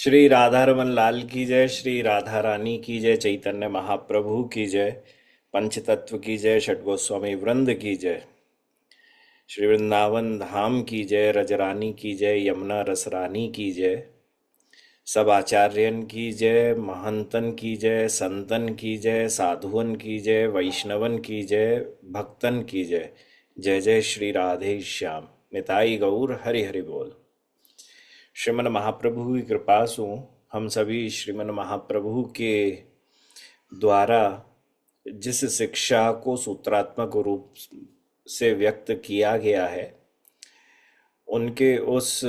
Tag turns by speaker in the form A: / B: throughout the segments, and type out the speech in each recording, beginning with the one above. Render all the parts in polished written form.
A: श्री राधा रमन लाल की जय। श्री राधा रानी की जय। चैतन्य महाप्रभु की जय। पंचतत्व की जय। षट गोस्वामी वृंद की जय। श्री वृंदावन धाम की जय। रजरानी की जय। यमुना रसरानी की जय। सब आचार्यन की जय। महंतन की जय। संतन की जय। साधुअन की जय। वैष्णवन की जय। भक्तन की जय। जय जय श्री राधे श्याम। निताई गौर हरि हरि बोल। श्रीमन महाप्रभु की कृपा से हम सभी श्रीमन महाप्रभु के द्वारा जिस शिक्षा को सूत्रात्मक रूप से व्यक्त किया गया है, उनके उस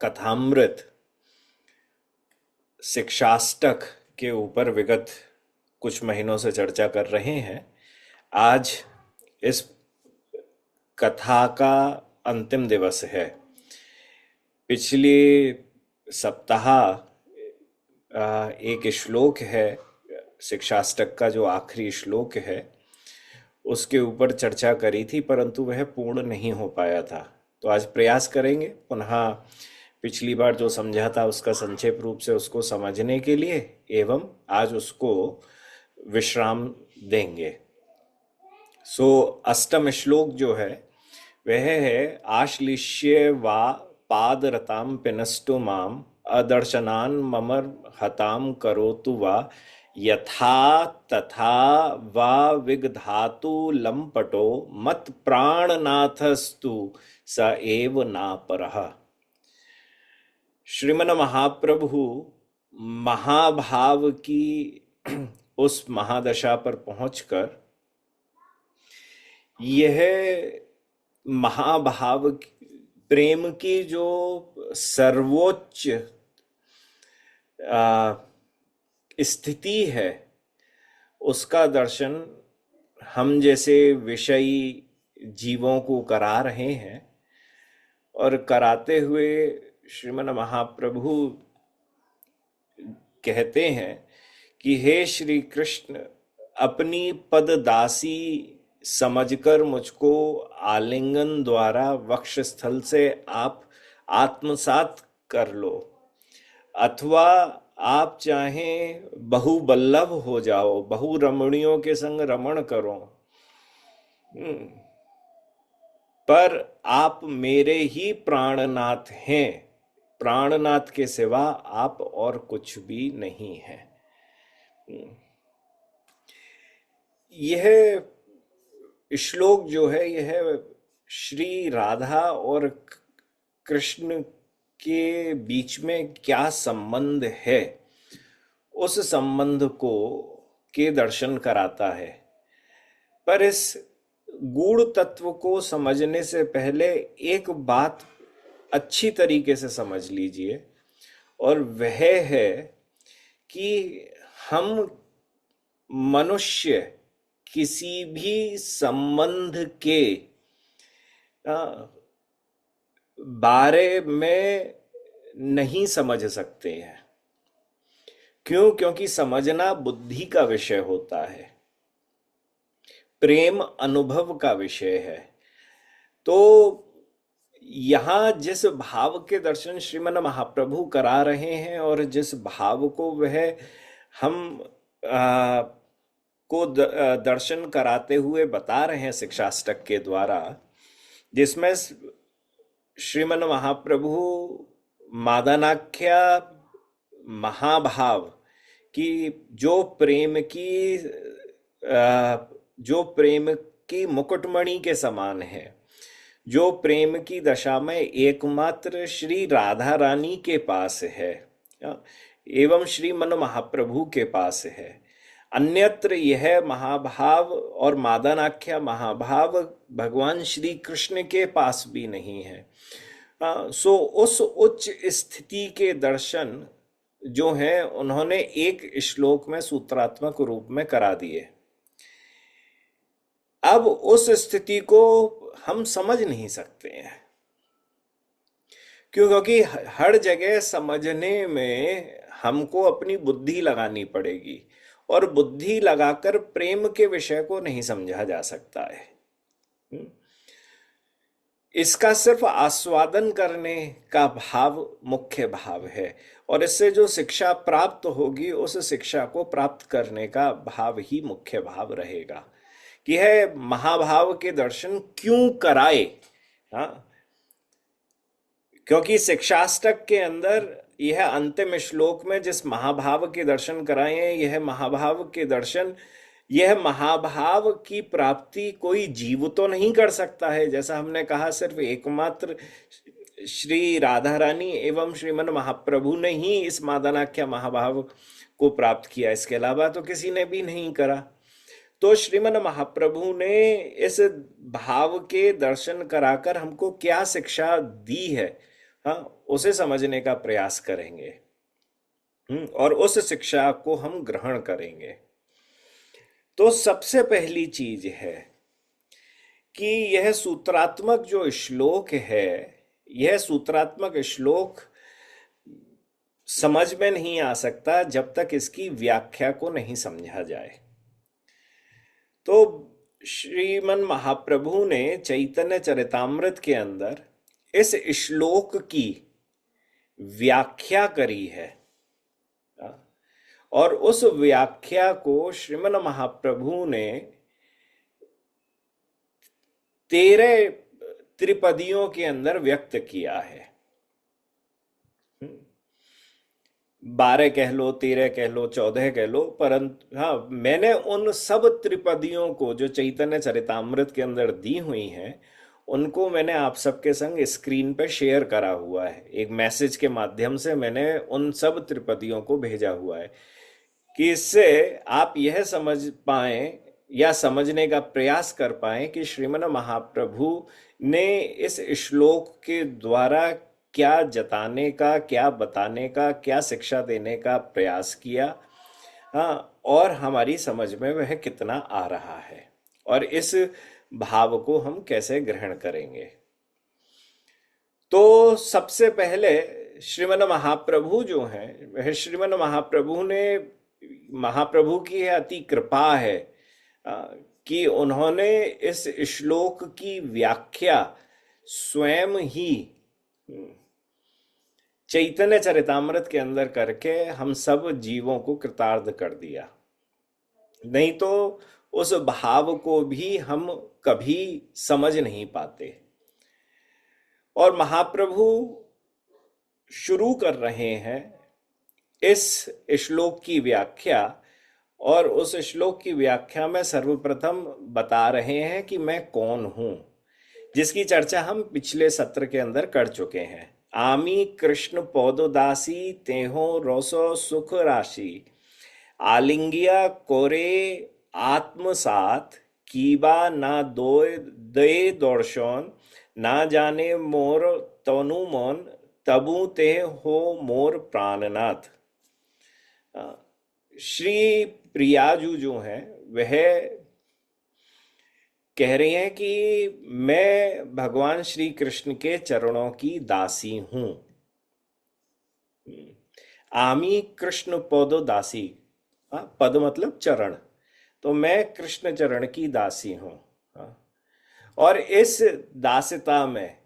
A: कथामृत शिक्षाष्टक के ऊपर विगत कुछ महीनों से चर्चा कर रहे हैं। आज इस कथा का अंतिम दिवस है। पिछले सप्ताह एक श्लोक है शिक्षाष्टक का, जो आखिरी श्लोक है, उसके ऊपर चर्चा करी थी, परंतु वह पूर्ण नहीं हो पाया था। तो आज प्रयास करेंगे पुनः पिछली बार जो समझा था उसका संक्षेप रूप से उसको समझने के लिए, एवं आज उसको विश्राम देंगे। अष्टम श्लोक जो है वह है, आश्लिष्य वा पादरताम पिनस्तु माम अदर्शनान ममर हताम करोतु वा यथा तथा वा विगधातु लंपटो मत प्राणनाथस्तु स एव नापरः। श्रीमन महाप्रभु महाभाव की उस महादशा पर पहुंचकर यह महाभाव प्रेम की जो सर्वोच्च स्थिति है, उसका दर्शन हम जैसे विषयी जीवों को करा रहे हैं। और कराते हुए श्रीमन महाप्रभु कहते हैं कि हे श्री कृष्ण, अपनी पद दासी समझकर मुझको आलिंगन द्वारा वक्षस्थल से आप आत्मसात कर लो, अथवा आप चाहें बहुबल्लभ हो जाओ, बहु रमणियों के संग रमण करो, पर आप मेरे ही प्राणनाथ हैं। प्राणनाथ के सिवा आप और कुछ भी नहीं है। यह श्लोक जो है यह श्री राधा और कृष्ण के बीच में क्या संबंध है, उस संबंध को के दर्शन कराता है। पर इस गूढ़ तत्व को समझने से पहले एक बात अच्छी तरीके से समझ लीजिए, और वह है कि हम मनुष्य किसी भी संबंध के बारे में नहीं समझ सकते हैं। क्यों? क्योंकि समझना बुद्धि का विषय होता है, प्रेम अनुभव का विषय है। तो यहां जिस भाव के दर्शन श्रीमन महाप्रभु करा रहे हैं और जिस भाव को वह हम को दर्शन कराते हुए बता रहे हैं शिक्षाष्टक के द्वारा, जिसमें श्रीमन महाप्रभु मादनाख्या महाभाव की जो प्रेम की मुकुटमणि के समान है, जो प्रेम की दशा में एकमात्र श्री राधा रानी के पास है एवं श्री मन महाप्रभु के पास है, अन्यत्र यह महाभाव और मादनाख्या महाभाव भगवान श्री कृष्ण के पास भी नहीं है। उस उच्च स्थिति के दर्शन जो हैं उन्होंने एक श्लोक में सूत्रात्मक रूप में करा दिए। अब उस स्थिति को हम समझ नहीं सकते हैं। क्यों? क्योंकि हर जगह समझने में हमको अपनी बुद्धि लगानी पड़ेगी, और बुद्धि लगाकर प्रेम के विषय को नहीं समझा जा सकता है। इसका सिर्फ आस्वादन करने का भाव मुख्य भाव है, और इससे जो शिक्षा प्राप्त होगी उस शिक्षा को प्राप्त करने का भाव ही मुख्य भाव रहेगा कि यह महाभाव के दर्शन क्यों कराए। हाँ, क्योंकि शिक्षाष्टक के अंदर यह अंतिम श्लोक में जिस महाभाव के दर्शन कराए हैं, यह महाभाव के दर्शन, यह महाभाव की प्राप्ति कोई जीव तो नहीं कर सकता है। जैसा हमने कहा, सिर्फ एकमात्र श्री राधा रानी एवं श्रीमन महाप्रभु ने ही इस मादनाख्या महाभाव को प्राप्त किया, इसके अलावा तो किसी ने भी नहीं करा। तो श्रीमन महाप्रभु ने इस भाव के दर्शन कराकर हमको क्या शिक्षा दी है, हाँ, उसे समझने का प्रयास करेंगे। और उस शिक्षा को हम ग्रहण करेंगे। तो सबसे पहली चीज है कि यह सूत्रात्मक जो श्लोक है, यह सूत्रात्मक श्लोक समझ में नहीं आ सकता जब तक इसकी व्याख्या को नहीं समझा जाए। तो श्रीमन महाप्रभु ने चैतन्य चरितामृत के अंदर इस श्लोक की व्याख्या करी है, और उस व्याख्या को श्रीमन महाप्रभु ने 13 त्रिपदियों के अंदर व्यक्त किया है। 12 कह लो, 13 कह लो, 14 कह लो, परंतु हाँ, मैंने उन सब त्रिपदियों को जो चैतन्य चरितामृत के अंदर दी हुई हैं, उनको मैंने आप सबके संग स्क्रीन पे शेयर करा हुआ है। एक मैसेज के माध्यम से मैंने उन सब त्रिपदियों को भेजा हुआ है कि इससे आप यह समझ पाएं या समझने का प्रयास कर पाएं कि श्रीमन महाप्रभु ने इस श्लोक के द्वारा क्या जताने का, क्या बताने का, क्या शिक्षा देने का प्रयास किया, हाँ, और हमारी समझ में वह कितना आ रहा है, और इस भाव को हम कैसे ग्रहण करेंगे। तो सबसे पहले श्रीमन महाप्रभु जो हैं, वह श्रीमन महाप्रभु की अति कृपा है कि उन्होंने इस श्लोक की व्याख्या स्वयं ही चैतन्य चरितामृत के अंदर करके हम सब जीवों को कृतार्थ कर दिया। नहीं तो उस भाव को भी हम कभी समझ नहीं पाते। और महाप्रभु शुरू कर रहे हैं इस श्लोक की व्याख्या, और उस श्लोक की व्याख्या में सर्वप्रथम बता रहे हैं कि मैं कौन हूं, जिसकी चर्चा हम पिछले सत्र के अंदर कर चुके हैं। आमी कृष्ण पौदोदासी तेहो रोसो सुख राशि, आलिंगिया कोरे आत्मसात, कीबा ना दो दे दर्शन, ना जाने मोर तनु मन, तबु ते हो मोर प्राणनाथ। श्री प्रियाजू जो है वह कह रही हैं कि मैं भगवान श्री कृष्ण के चरणों की दासी हूं। आमी कृष्ण पदो दासी, पद मतलब चरण, तो मैं कृष्ण चरण की दासी हूं। और इस दासता में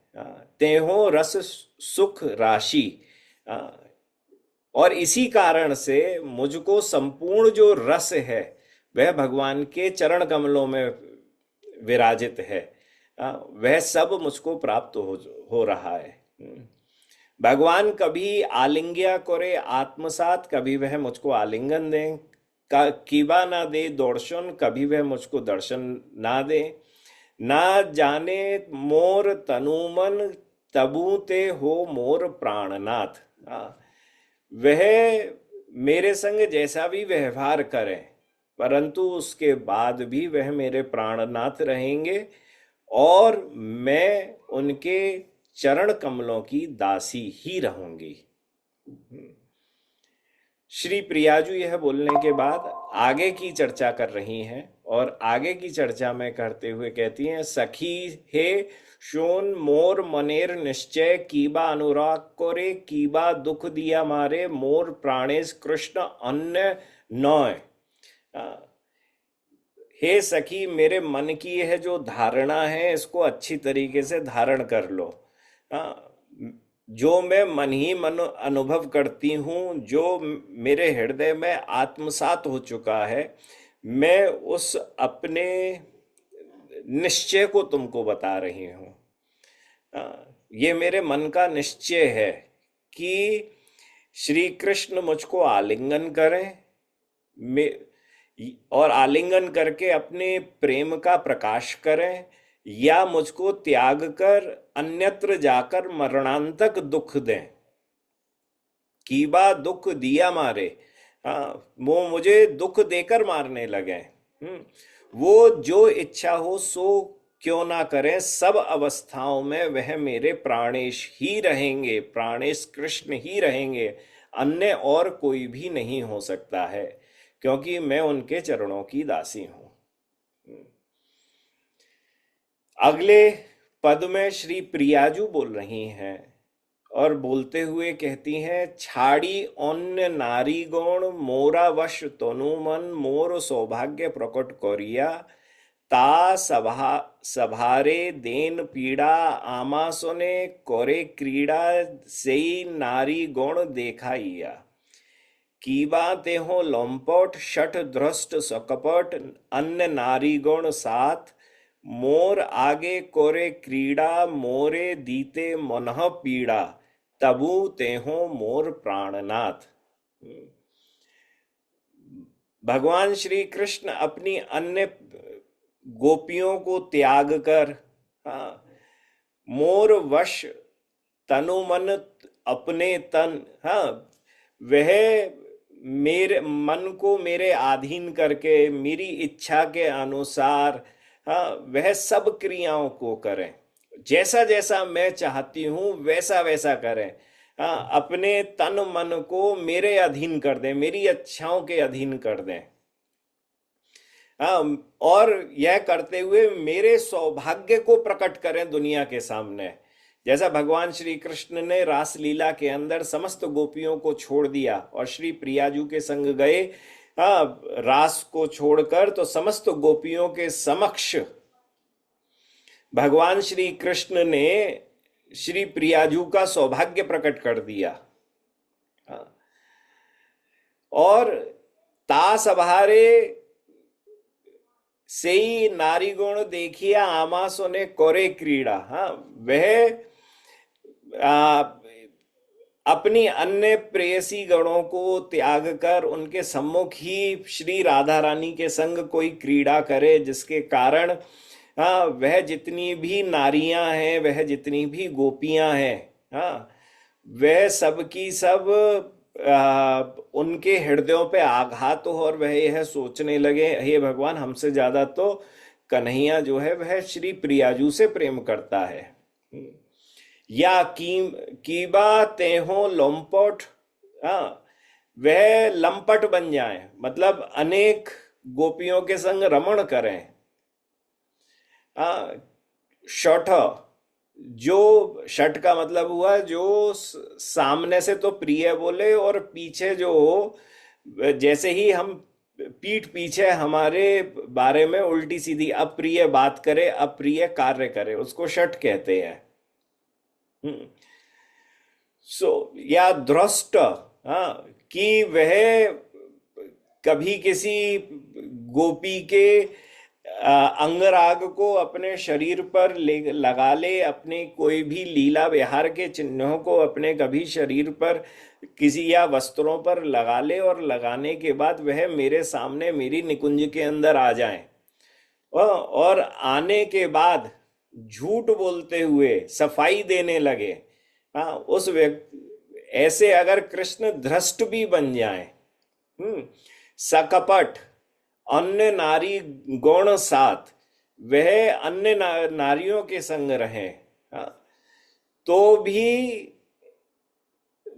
A: तेहो रस सुख राशि, और इसी कारण से मुझको संपूर्ण जो रस है वह भगवान के चरण कमलों में विराजित है, वह सब मुझको प्राप्त हो रहा है। भगवान कभी आलिंग्या करे आत्मसात, कभी वह मुझको आलिंगन दें, कीबा ना दे दर्शन, कभी वह मुझको दर्शन ना दे, ना जाने मोर तनुमन, तबू ते हो मोर प्राणनाथ। वह मेरे संग जैसा भी व्यवहार करें, परंतु उसके बाद भी वह मेरे प्राणनाथ रहेंगे, और मैं उनके चरण कमलों की दासी ही रहूंगी। श्री प्रियाजू यह बोलने के बाद आगे की चर्चा कर रही हैं, और आगे की चर्चा में करते हुए कहती हैं, सखी हे शोन मोर मनेर निश्चय, कीबा अनुराग कोरे, कीबा दुख दिया मारे, मोर प्राणेश कृष्ण अन्य नय। हे सखी, मेरे मन की यह जो धारणा है इसको अच्छी तरीके से धारण कर लो। हाँ, जो मैं मन ही मन अनुभव करती हूँ, जो मेरे हृदय में आत्मसात हो चुका है, मैं उस अपने निश्चय को तुमको बता रही हूँ। ये मेरे मन का निश्चय है कि श्री कृष्ण मुझको आलिंगन करें, और आलिंगन करके अपने प्रेम का प्रकाश करें, या मुझको त्याग कर अन्यत्र जाकर मरणांतक दुख दें। कीबा दुख दिया मारे, हाँ, वो मुझे दुख देकर मारने लगे। वो जो इच्छा हो सो क्यों ना करें, सब अवस्थाओं में वह मेरे प्राणेश ही रहेंगे, प्राणेश कृष्ण ही रहेंगे, अन्य और कोई भी नहीं हो सकता है, क्योंकि मैं उनके चरणों की दासी हूं। अगले पद में श्री प्रियाजू बोल रही हैं और बोलते हुए कहती हैं, छाड़ी अन्य नारी गौण मोरा वश तनु मन, मोर सौभाग्य प्रकट कोरिया, ता सभारे देन पीड़ा, आमा सोने कोरे क्रीड़ा, सेई नारी गौण देखाइया। कीबा तेहो लंपट शठ ध्रष्ट सकपट, अन्य नारी गौण साथ, मोर आगे कोरे क्रीड़ा, मोरे दीते मनह पीड़ा, तबु तेहो मोर प्राणनाथ। भगवान श्री कृष्ण अपनी अन्य गोपियों को त्याग कर, हाँ, मोर वश तनु मन अपने तन, हाँ, वह मेरे मन को मेरे अधीन करके मेरी इच्छा के अनुसार, हाँ, वह सब क्रियाओं को करें, जैसा जैसा मैं चाहती हूं वैसा वैसा करें। हाँ, अपने तन मन को मेरे अधीन कर दें, मेरी इच्छाओं के अधीन कर दें। हाँ, और यह करते हुए मेरे सौभाग्य को प्रकट करें दुनिया के सामने। जैसा भगवान श्री कृष्ण ने रास लीला के अंदर समस्त गोपियों को छोड़ दिया और श्री प्रियाजू के संग गए, रास को छोड़कर, तो समस्त गोपियों के समक्ष भगवान श्री कृष्ण ने श्री प्रियाजू का सौभाग्य प्रकट कर दिया। और तास अभारे सेई नारी गुण देखिया, आमासों ने कोरे क्रीड़ा। हाँ, वह अपनी अन्य प्रेयसी गणों को त्याग कर उनके सम्मुख ही श्री राधा रानी के संग कोई क्रीड़ा करे, जिसके कारण हाँ, वह जितनी भी नारियां हैं, वह जितनी भी गोपियां हैं, हाँ, वह सब की सब उनके हृदयों पे आघात हो और वह यह सोचने लगे, हे भगवान, हमसे ज्यादा तो कन्हैया जो है वह श्री प्रियाजू से प्रेम करता है। या कीबा तेहो लंपट, हाँ, वह लंपट बन जाए, मतलब अनेक गोपियों के संग रमण करें। शठ, जो शठ का मतलब हुआ जो सामने से तो प्रिय बोले और पीछे जो जैसे ही हम पीठ पीछे हमारे बारे में उल्टी सीधी अप्रिय बात करे, अप्रिय कार्य करे, उसको शठ कहते हैं। या ध्रष्ट, हाँ, कि वह कभी किसी गोपी के अंगराग को अपने शरीर पर लगा ले, अपने कोई भी लीला विहार के चिन्हों को अपने कभी शरीर पर किसी या वस्त्रों पर लगा ले, और लगाने के बाद वह मेरे सामने मेरी निकुंज के अंदर आ जाए, और आने के बाद झूठ बोलते हुए सफाई देने लगे। हाँ, उस व्यक्ति ऐसे अगर कृष्ण धृष्ट भी बन जाए, सकपट, अन्य नारी गौण साथ, वह अन्य नारियों के संग रहे, तो भी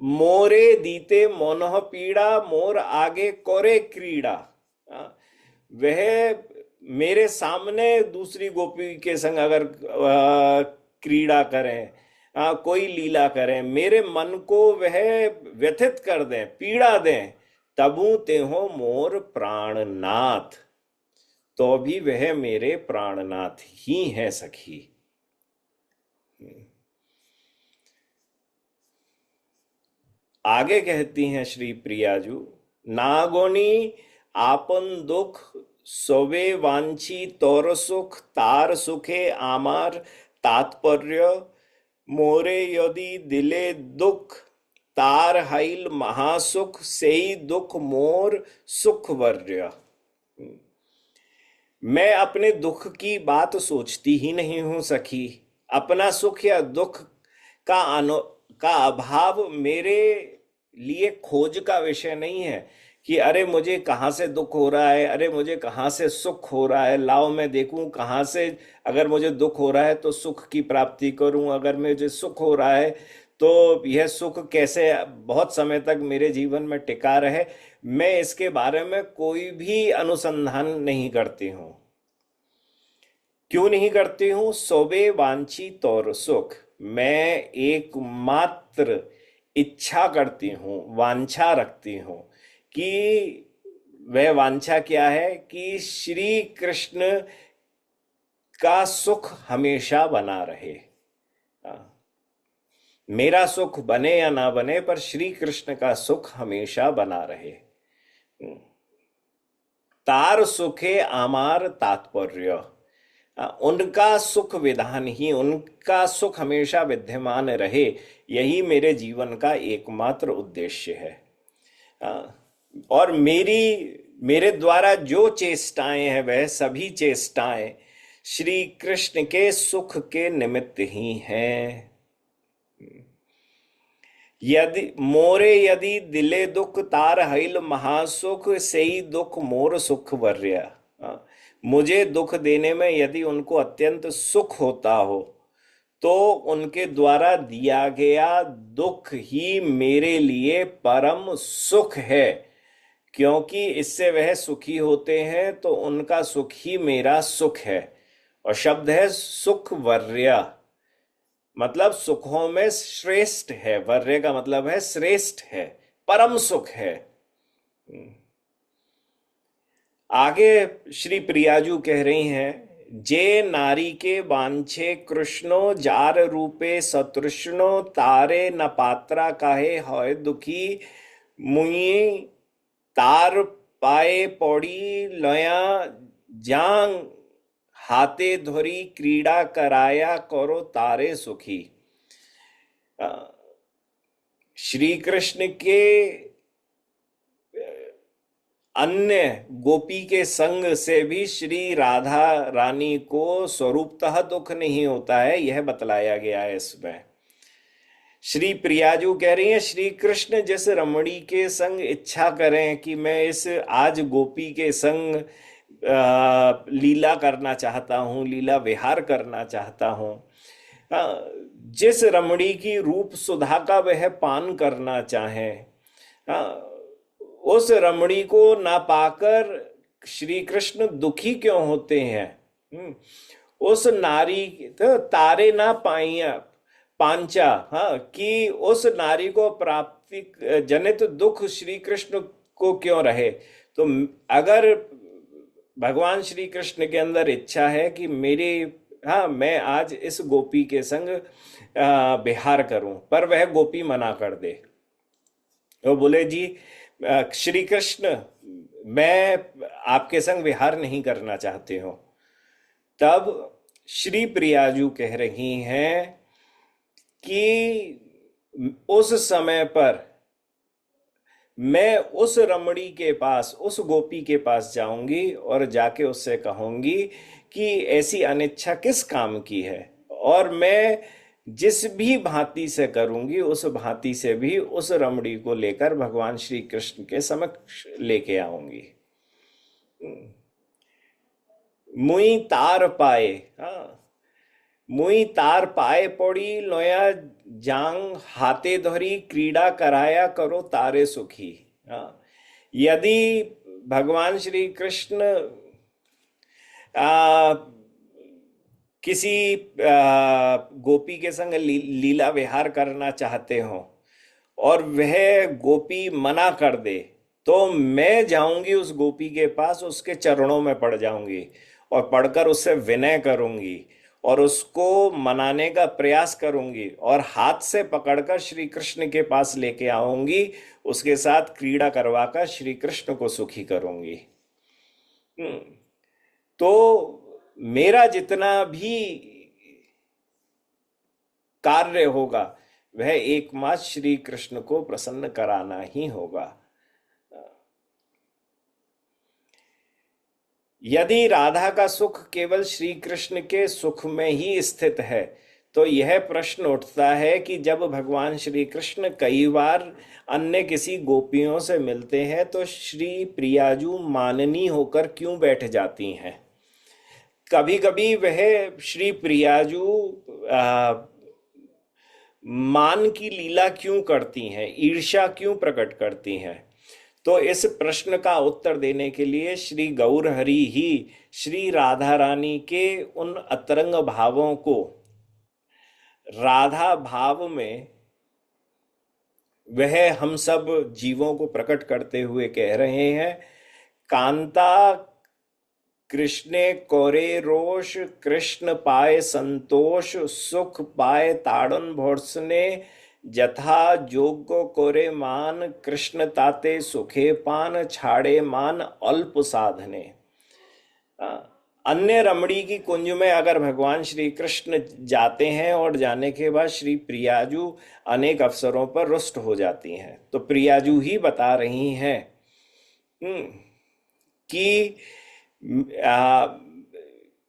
A: मोरे दीते मोनह पीड़ा, मोर आगे कोरे क्रीड़ा, वह मेरे सामने दूसरी गोपी के संग अगर क्रीड़ा करें, कोई लीला करें, मेरे मन को वह व्यथित कर दें, पीड़ा दें, तबु तेहो मोर प्राणनाथ, तो भी वह मेरे प्राणनाथ ही है सखी। आगे कहती हैं श्री प्रियाजू, नागोनी आपन दुख सोवे वांछी तोर सुख तार सुखे आमार तात्पर्य मोरे यदि दिले दुख तार हाइल महासुख सेई दुख मोर सुख वर्य। मैं अपने दुख की बात सोचती ही नहीं हूं सखी। अपना सुख या दुख का का अभाव मेरे लिए खोज का विषय नहीं है कि अरे मुझे कहाँ से दुख हो रहा है, अरे मुझे कहाँ से सुख हो रहा है, लाओ मैं देखूं कहाँ से, अगर मुझे दुख हो रहा है तो सुख की प्राप्ति करूं, अगर मुझे सुख हो रहा है तो यह सुख कैसे बहुत समय तक मेरे जीवन में टिका रहे। मैं इसके बारे में कोई भी अनुसंधान नहीं करती हूं। क्यों नहीं करती हूं? सोबे वांछी तौर सुख, मैं एकमात्र इच्छा करती हूं, वांछा रखती हूं कि वह वांछा क्या है कि श्री कृष्ण का सुख हमेशा बना रहे। मेरा सुख बने या ना बने, पर श्री कृष्ण का सुख हमेशा बना रहे। तार सुखे आमार तात्पर्य, उनका सुख विधान ही, उनका सुख हमेशा विद्यमान रहे, यही मेरे जीवन का एकमात्र उद्देश्य है। और मेरे द्वारा जो चेष्टाएं हैं वह सभी चेष्टाएं श्री कृष्ण के सुख के निमित्त ही हैं। यदि दिले दुख तार हईल महासुख सेई दुख मोर सुख वर्य। मुझे दुख देने में यदि उनको अत्यंत सुख होता हो तो उनके द्वारा दिया गया दुख ही मेरे लिए परम सुख है, क्योंकि इससे वह सुखी होते हैं तो उनका सुख ही मेरा सुख है। और शब्द है सुख वर्य, मतलब सुखों में श्रेष्ठ है। वर्य का मतलब है श्रेष्ठ है, परम सुख है। आगे श्री प्रियाजू कह रही हैं, जे नारी के बांछे कृष्णो जार रूपे सतृष्णो तारे न पात्रा काहे होय दुखी मुई तार पाए पौड़ी लया जांग हाथे धोरी क्रीड़ा कराया करो तारे सुखी। श्री कृष्ण के अन्य गोपी के संग से भी श्री राधा रानी को स्वरूपतः दुख नहीं होता है, यह बतलाया गया है इसमें। श्री प्रियाजू कह रही हैं, श्री कृष्ण जिस रमणी के संग इच्छा करें कि मैं इस आज गोपी के संग लीला करना चाहता हूं, लीला विहार करना चाहता हूं, जिस रमणी की रूप सुधा का वह पान करना चाहे, उस रमणी को ना पाकर श्री कृष्ण दुखी क्यों होते हैं? उस नारी तो तारे ना पाइया पांचा, हाँ, कि उस नारी को प्राप्ति जनित दुख श्री कृष्ण को क्यों रहे। तो अगर भगवान श्री कृष्ण के अंदर इच्छा है कि मेरी, हाँ, मैं आज इस गोपी के संग विहार करूं, पर वह गोपी मना कर दे, तो बोले जी श्री कृष्ण मैं आपके संग विहार नहीं करना चाहते हो, तब श्री प्रियाजू कह रही हैं कि उस समय पर मैं उस रमणी के पास, उस गोपी के पास जाऊंगी और जाके उससे कहूंगी कि ऐसी अनिच्छा किस काम की है, और मैं जिस भी भांति से करूंगी उस भांति से भी उस रमणी को लेकर भगवान श्री कृष्ण के समक्ष लेके आऊंगी। मुई तार पाए, हाँ, मुई तार पाए पड़ी लोया जांग हाथे धरी क्रीड़ा कराया करो तारे सुखी। हाँ, यदि भगवान श्री कृष्ण किसी गोपी के संग लीला विहार करना चाहते हो और वह गोपी मना कर दे, तो मैं जाऊंगी उस गोपी के पास, उसके चरणों में पड़ जाऊंगी और पढ़कर उससे विनय करूंगी और उसको मनाने का प्रयास करूंगी और हाथ से पकड़कर श्री कृष्ण के पास लेके आऊंगी, उसके साथ क्रीड़ा करवाकर श्री कृष्ण को सुखी करूंगी। हम्म, तो मेरा जितना भी कार्य होगा वह एकमात्र श्री कृष्ण को प्रसन्न कराना ही होगा। यदि राधा का सुख केवल श्री कृष्ण के सुख में ही स्थित है तो यह प्रश्न उठता है कि जब भगवान श्री कृष्ण कई बार अन्य किसी गोपियों से मिलते हैं तो श्री प्रियाजू माननी होकर क्यों बैठ जाती हैं? कभी कभी वह श्री प्रियाजू आ, मान की लीला क्यों करती हैं, ईर्ष्या क्यों प्रकट करती हैं? तो इस प्रश्न का उत्तर देने के लिए श्री गौर हरि ही श्री राधा रानी के उन अतरंग भावों को राधा भाव में वह हम सब जीवों को प्रकट करते हुए कह रहे हैं, कांता कृष्णे कोरे रोष, कृष्ण पाए संतोष, सुख पाए ताड़न भोर्सने, जथा जोग्य कोरे मान, कृष्ण ताते सुखे पान, छाड़े मान अल्प साधने। अन्य रमणी की कुंज में अगर भगवान श्री कृष्ण जाते हैं और जाने के बाद श्री प्रियाजू अनेक अवसरों पर रुष्ट हो जाती हैं, तो प्रियाजू ही बता रही हैं कि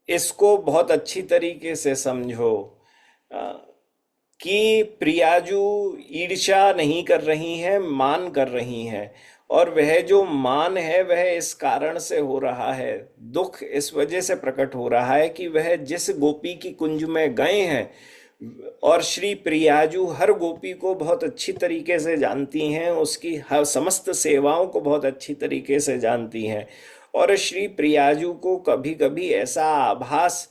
A: इसको बहुत अच्छी तरीके से समझो कि प्रियाजू ईर्ष्या नहीं कर रही हैं, मान कर रही हैं। और वह जो मान है वह इस कारण से हो रहा है, दुख इस वजह से प्रकट हो रहा है कि वह जिस गोपी की कुंज में गए हैं और श्री प्रियाजू हर गोपी को बहुत अच्छी तरीके से जानती हैं, उसकी हर समस्त सेवाओं को बहुत अच्छी तरीके से जानती हैं। और श्री प्रियाजू को कभी कभी ऐसा आभास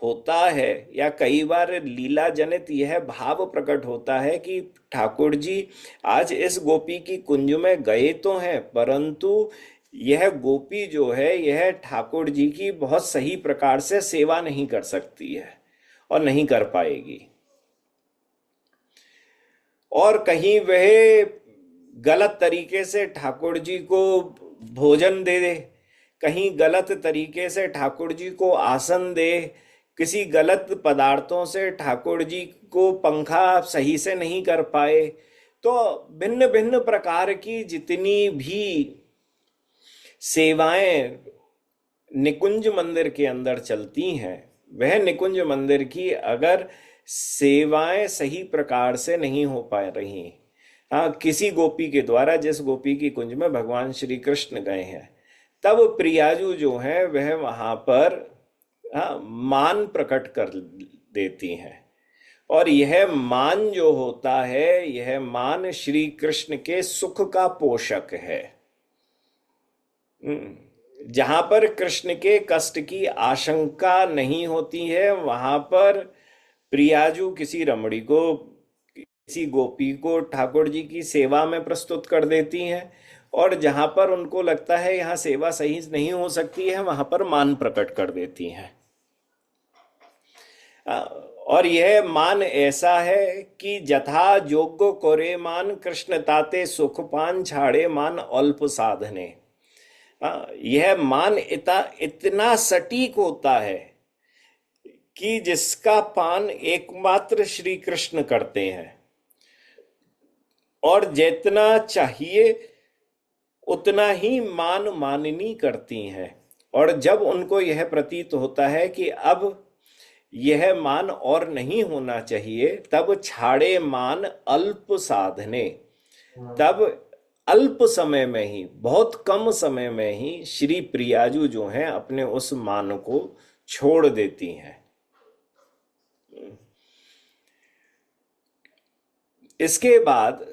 A: होता है या कई बार लीला जनित यह भाव प्रकट होता है कि ठाकुर जी आज इस गोपी की कुंज में गए तो हैं, परंतु यह गोपी जो है यह ठाकुर जी की बहुत सही प्रकार से सेवा नहीं कर सकती है और नहीं कर पाएगी। और कहीं वह गलत तरीके से ठाकुर जी को भोजन दे दे, कहीं गलत तरीके से ठाकुर जी को आसन दे, किसी गलत पदार्थों से ठाकुर जी को पंखा सही से नहीं कर पाए। तो भिन्न भिन्न प्रकार की जितनी भी सेवाएं निकुंज मंदिर के अंदर चलती हैं, वह निकुंज मंदिर की अगर सेवाएं सही प्रकार से नहीं हो पा रही, हाँ, किसी गोपी के द्वारा जिस गोपी की कुंज में भगवान श्री कृष्ण गए हैं, तब प्रियाजू जो है वह वहां पर मान प्रकट कर देती हैं। और यह मान जो होता है, यह मान श्री कृष्ण के सुख का पोषक है। जहां पर कृष्ण के कष्ट की आशंका नहीं होती है वहां पर प्रियाजू किसी रमणी को, किसी गोपी को ठाकुर जी की सेवा में प्रस्तुत कर देती हैं। और जहां पर उनको लगता है यहाँ सेवा सही नहीं हो सकती है वहां पर मान प्रकट कर देती हैं। और यह मान ऐसा है कि जथा जोग्य कोरे मान, कृष्ण ताते सुखपान, छाड़े मान अल्प साधने। यह मान इतना सटीक होता है कि जिसका पान एकमात्र श्री कृष्ण करते हैं और जितना चाहिए उतना ही मान माननी करती हैं। और जब उनको यह प्रतीत होता है कि अब यह मान और नहीं होना चाहिए, तब छाड़े मान अल्प साधने, तब अल्प समय में ही, बहुत कम समय में ही श्री प्रियाजू जो हैं अपने उस मान को छोड़ देती हैं। इसके बाद,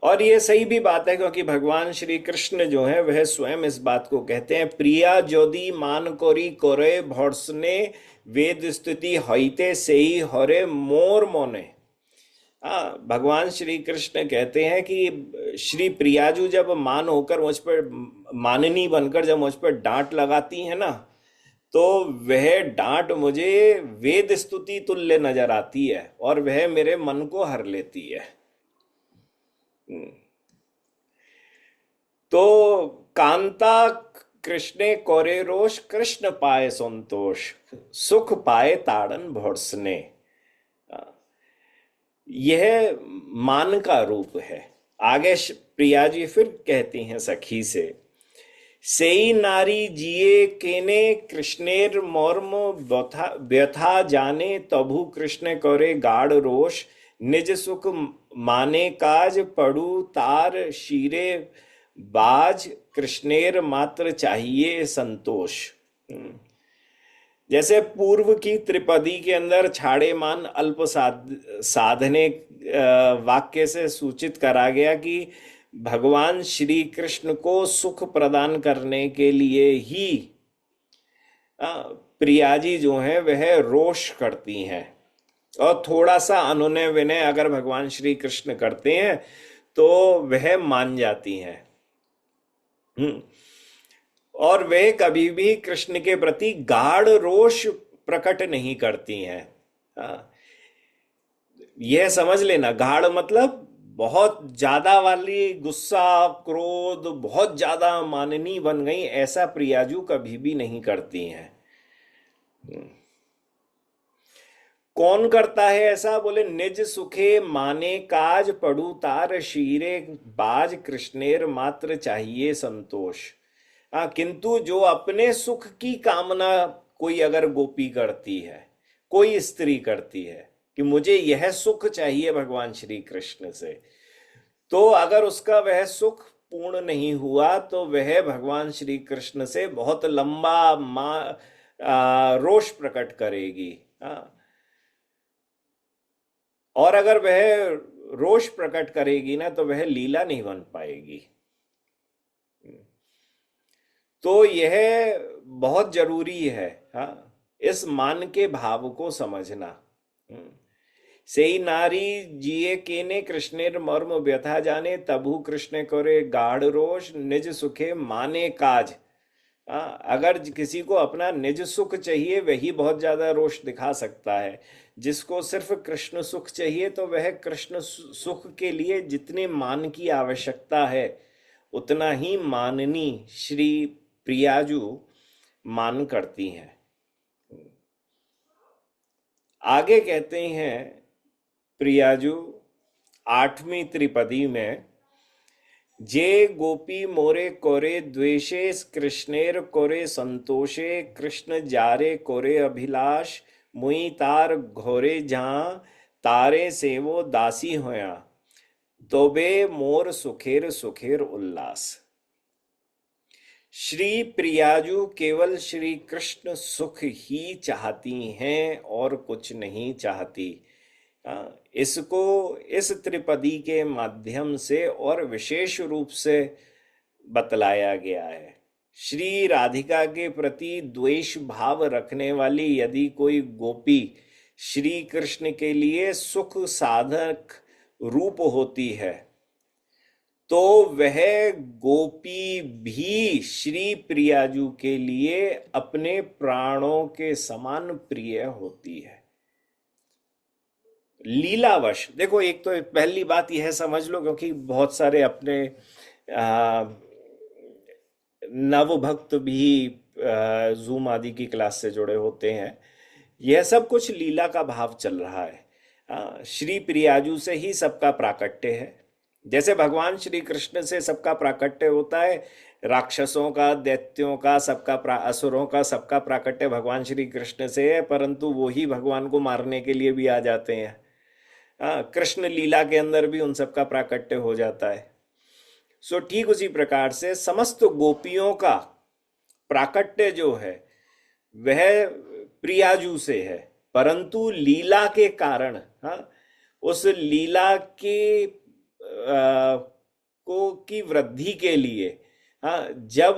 A: और ये सही भी बात है क्योंकि भगवान श्री कृष्ण जो है वह स्वयं इस बात को कहते हैं, प्रिया ज्योति मान कोरी कोरे भोर्सने, वेद स्तुति हईते सेई हरे मोर मोने। भगवान श्री कृष्ण कहते हैं कि श्री प्रियाजू जब मान होकर मुझ पर, माननी बनकर जब मुझ पर डांट लगाती है ना, तो वह डांट मुझे वेद स्तुति तुल्य नजर आती है और वह मेरे मन को हर लेती है। तो कांता कृष्णे कोरे रोष, कृष्ण पाए संतोष, सुख पाए ताड़न भोरसने। यह मान का रूप है। आगे प्रिया जी फिर कहती हैं सखी से, सेई नारी जिए केने, कृष्णेर मर्म व्यथा व्यथा जाने, तभु कृष्ण करे गाढ़ रोष, निज सुख माने काज, पड़ू तार शीरे बाज, कृष्णेर मात्र चाहिए संतोष। जैसे पूर्व की त्रिपदी के अंदर छाड़े मान अल्प साधने वाक्य से सूचित करा गया कि भगवान श्री कृष्ण को सुख प्रदान करने के लिए ही प्रियाजी जो है वह रोष करती हैं, और थोड़ा सा अनुनय विनय अगर भगवान श्री कृष्ण करते हैं तो वह मान जाती हैं। और वे कभी भी कृष्ण के प्रति गाढ़ रोष प्रकट नहीं करती हैं। यह समझ लेना, गाढ़ मतलब बहुत ज्यादा वाली गुस्सा क्रोध, बहुत ज्यादा माननी बन गई, ऐसा प्रियाजू कभी भी नहीं करती हैं। कौन करता है ऐसा? बोले, निज सुखे माने काज, पड़ू तार शीरे बाज, कृष्णेर मात्र चाहिए संतोष। किंतु जो अपने सुख की कामना कोई अगर गोपी करती है, कोई स्त्री करती है कि मुझे यह सुख चाहिए भगवान श्री कृष्ण से, तो अगर उसका वह सुख पूर्ण नहीं हुआ तो वह भगवान श्री कृष्ण से बहुत लंबा रोष प्रकट करेगी। और अगर वह रोष प्रकट करेगी ना तो वह लीला नहीं बन पाएगी। तो यह बहुत जरूरी है, इस मान के भाव को समझना। सेई नारी जिए केने, कृष्णेर मर्म व्यथा जाने, तबु कृष्ण करे गाढ़ रोष, निज सुखे माने काज। अगर किसी को अपना निज सुख चाहिए वही बहुत ज्यादा रोष दिखा सकता है। जिसको सिर्फ कृष्ण सुख चाहिए तो वह कृष्ण सुख के लिए जितने मान की आवश्यकता है उतना ही माननी श्री प्रियाजू मान करती हैं। आगे कहते हैं प्रियाजू 8वीं त्रिपदी में, जे गोपी मोरे कोरे द्वेषे, कृष्णेर कोरे संतोषे, कृष्ण जारे कोरे अभिलाष, मुई तार घोरे जहां, तारे सेवो दासी होया, तोबे मोर सुखेर सुखेर उल्लास। श्री प्रियाजू केवल श्री कृष्ण सुख ही चाहती हैं और कुछ नहीं चाहती। इसको इस त्रिपदी के माध्यम से और विशेष रूप से बतलाया गया है। श्री राधिका के प्रति द्वेष भाव रखने वाली यदि कोई गोपी श्री कृष्ण के लिए सुख साधक रूप होती है तो वह गोपी भी श्री प्रियाजू के लिए अपने प्राणों के समान प्रिय होती है। लीलावश देखो, एक तो पहली बात यह समझ लो, क्योंकि बहुत सारे अपने नव भक्त भी जूम आदि की क्लास से जुड़े होते हैं, यह सब कुछ लीला का भाव चल रहा है। श्री प्रियाजू से ही सबका प्राकट्य है। जैसे भगवान श्री कृष्ण से सबका प्राकट्य होता है, राक्षसों का, दैत्यों का, सबका असुरों का सबका प्राकट्य भगवान श्री कृष्ण से है, परंतु वो ही भगवान को मारने के लिए भी आ जाते हैं। कृष्ण लीला के अंदर भी उन सबका प्राकट्य हो जाता है। सो ठीक उसी प्रकार से समस्त गोपियों का प्राकट्य जो है वह प्रियाजू से है, परंतु लीला के कारण, उस लीला के को की वृद्धि के लिए, जब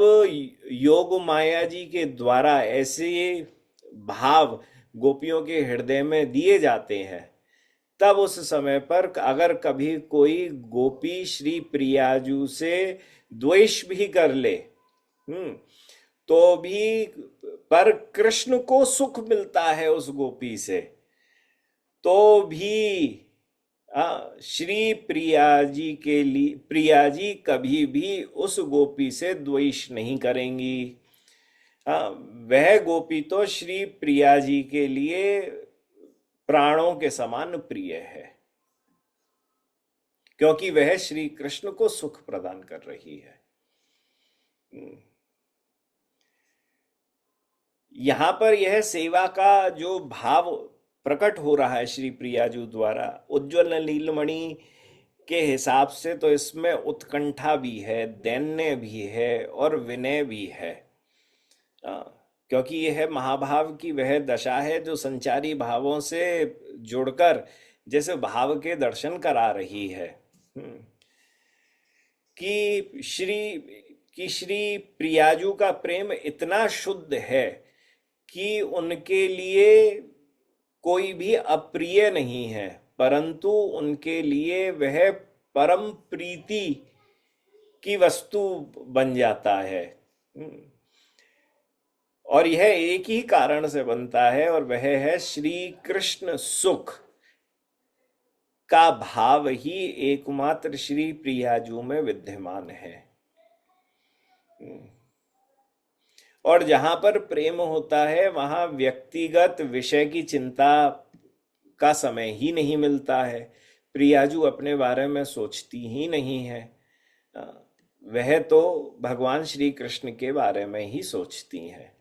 A: योग माया जी के द्वारा ऐसे भाव गोपियों के हृदय में दिए जाते हैं तब उस समय पर अगर कभी कोई गोपी श्री प्रियाजू से द्वेष भी कर ले, तो भी पर कृष्ण को सुख मिलता है उस गोपी से, तो भी श्री प्रिया जी के लिए प्रिया जी कभी भी उस गोपी से द्वेष नहीं करेंगी। वह गोपी तो श्री प्रिया जी के लिए प्राणों के समान प्रिय है, क्योंकि वह श्री कृष्ण को सुख प्रदान कर रही है। यहां पर यह सेवा का जो भाव प्रकट हो रहा है श्री प्रियाजू द्वारा, उज्ज्वल नीलमणि के हिसाब से तो इसमें उत्कंठा भी है, दैन्य भी है और विनय भी है। क्योंकि यह महाभाव की वह दशा है जो संचारी भावों से जुड़कर जैसे भाव के दर्शन करा रही है। कि श्री प्रियाजू का प्रेम इतना शुद्ध है कि उनके लिए कोई भी अप्रिय नहीं है, परंतु उनके लिए वह परम प्रीति की वस्तु बन जाता है। और यह एक ही कारण से बनता है, और वह है श्री कृष्ण सुख का भाव ही एकमात्र श्री प्रियाजू में विद्यमान है। और जहां पर प्रेम होता है वहां व्यक्तिगत विषय की चिंता का समय ही नहीं मिलता है। प्रियाजू अपने बारे में सोचती ही नहीं है, वह तो भगवान श्री कृष्ण के बारे में ही सोचती हैं।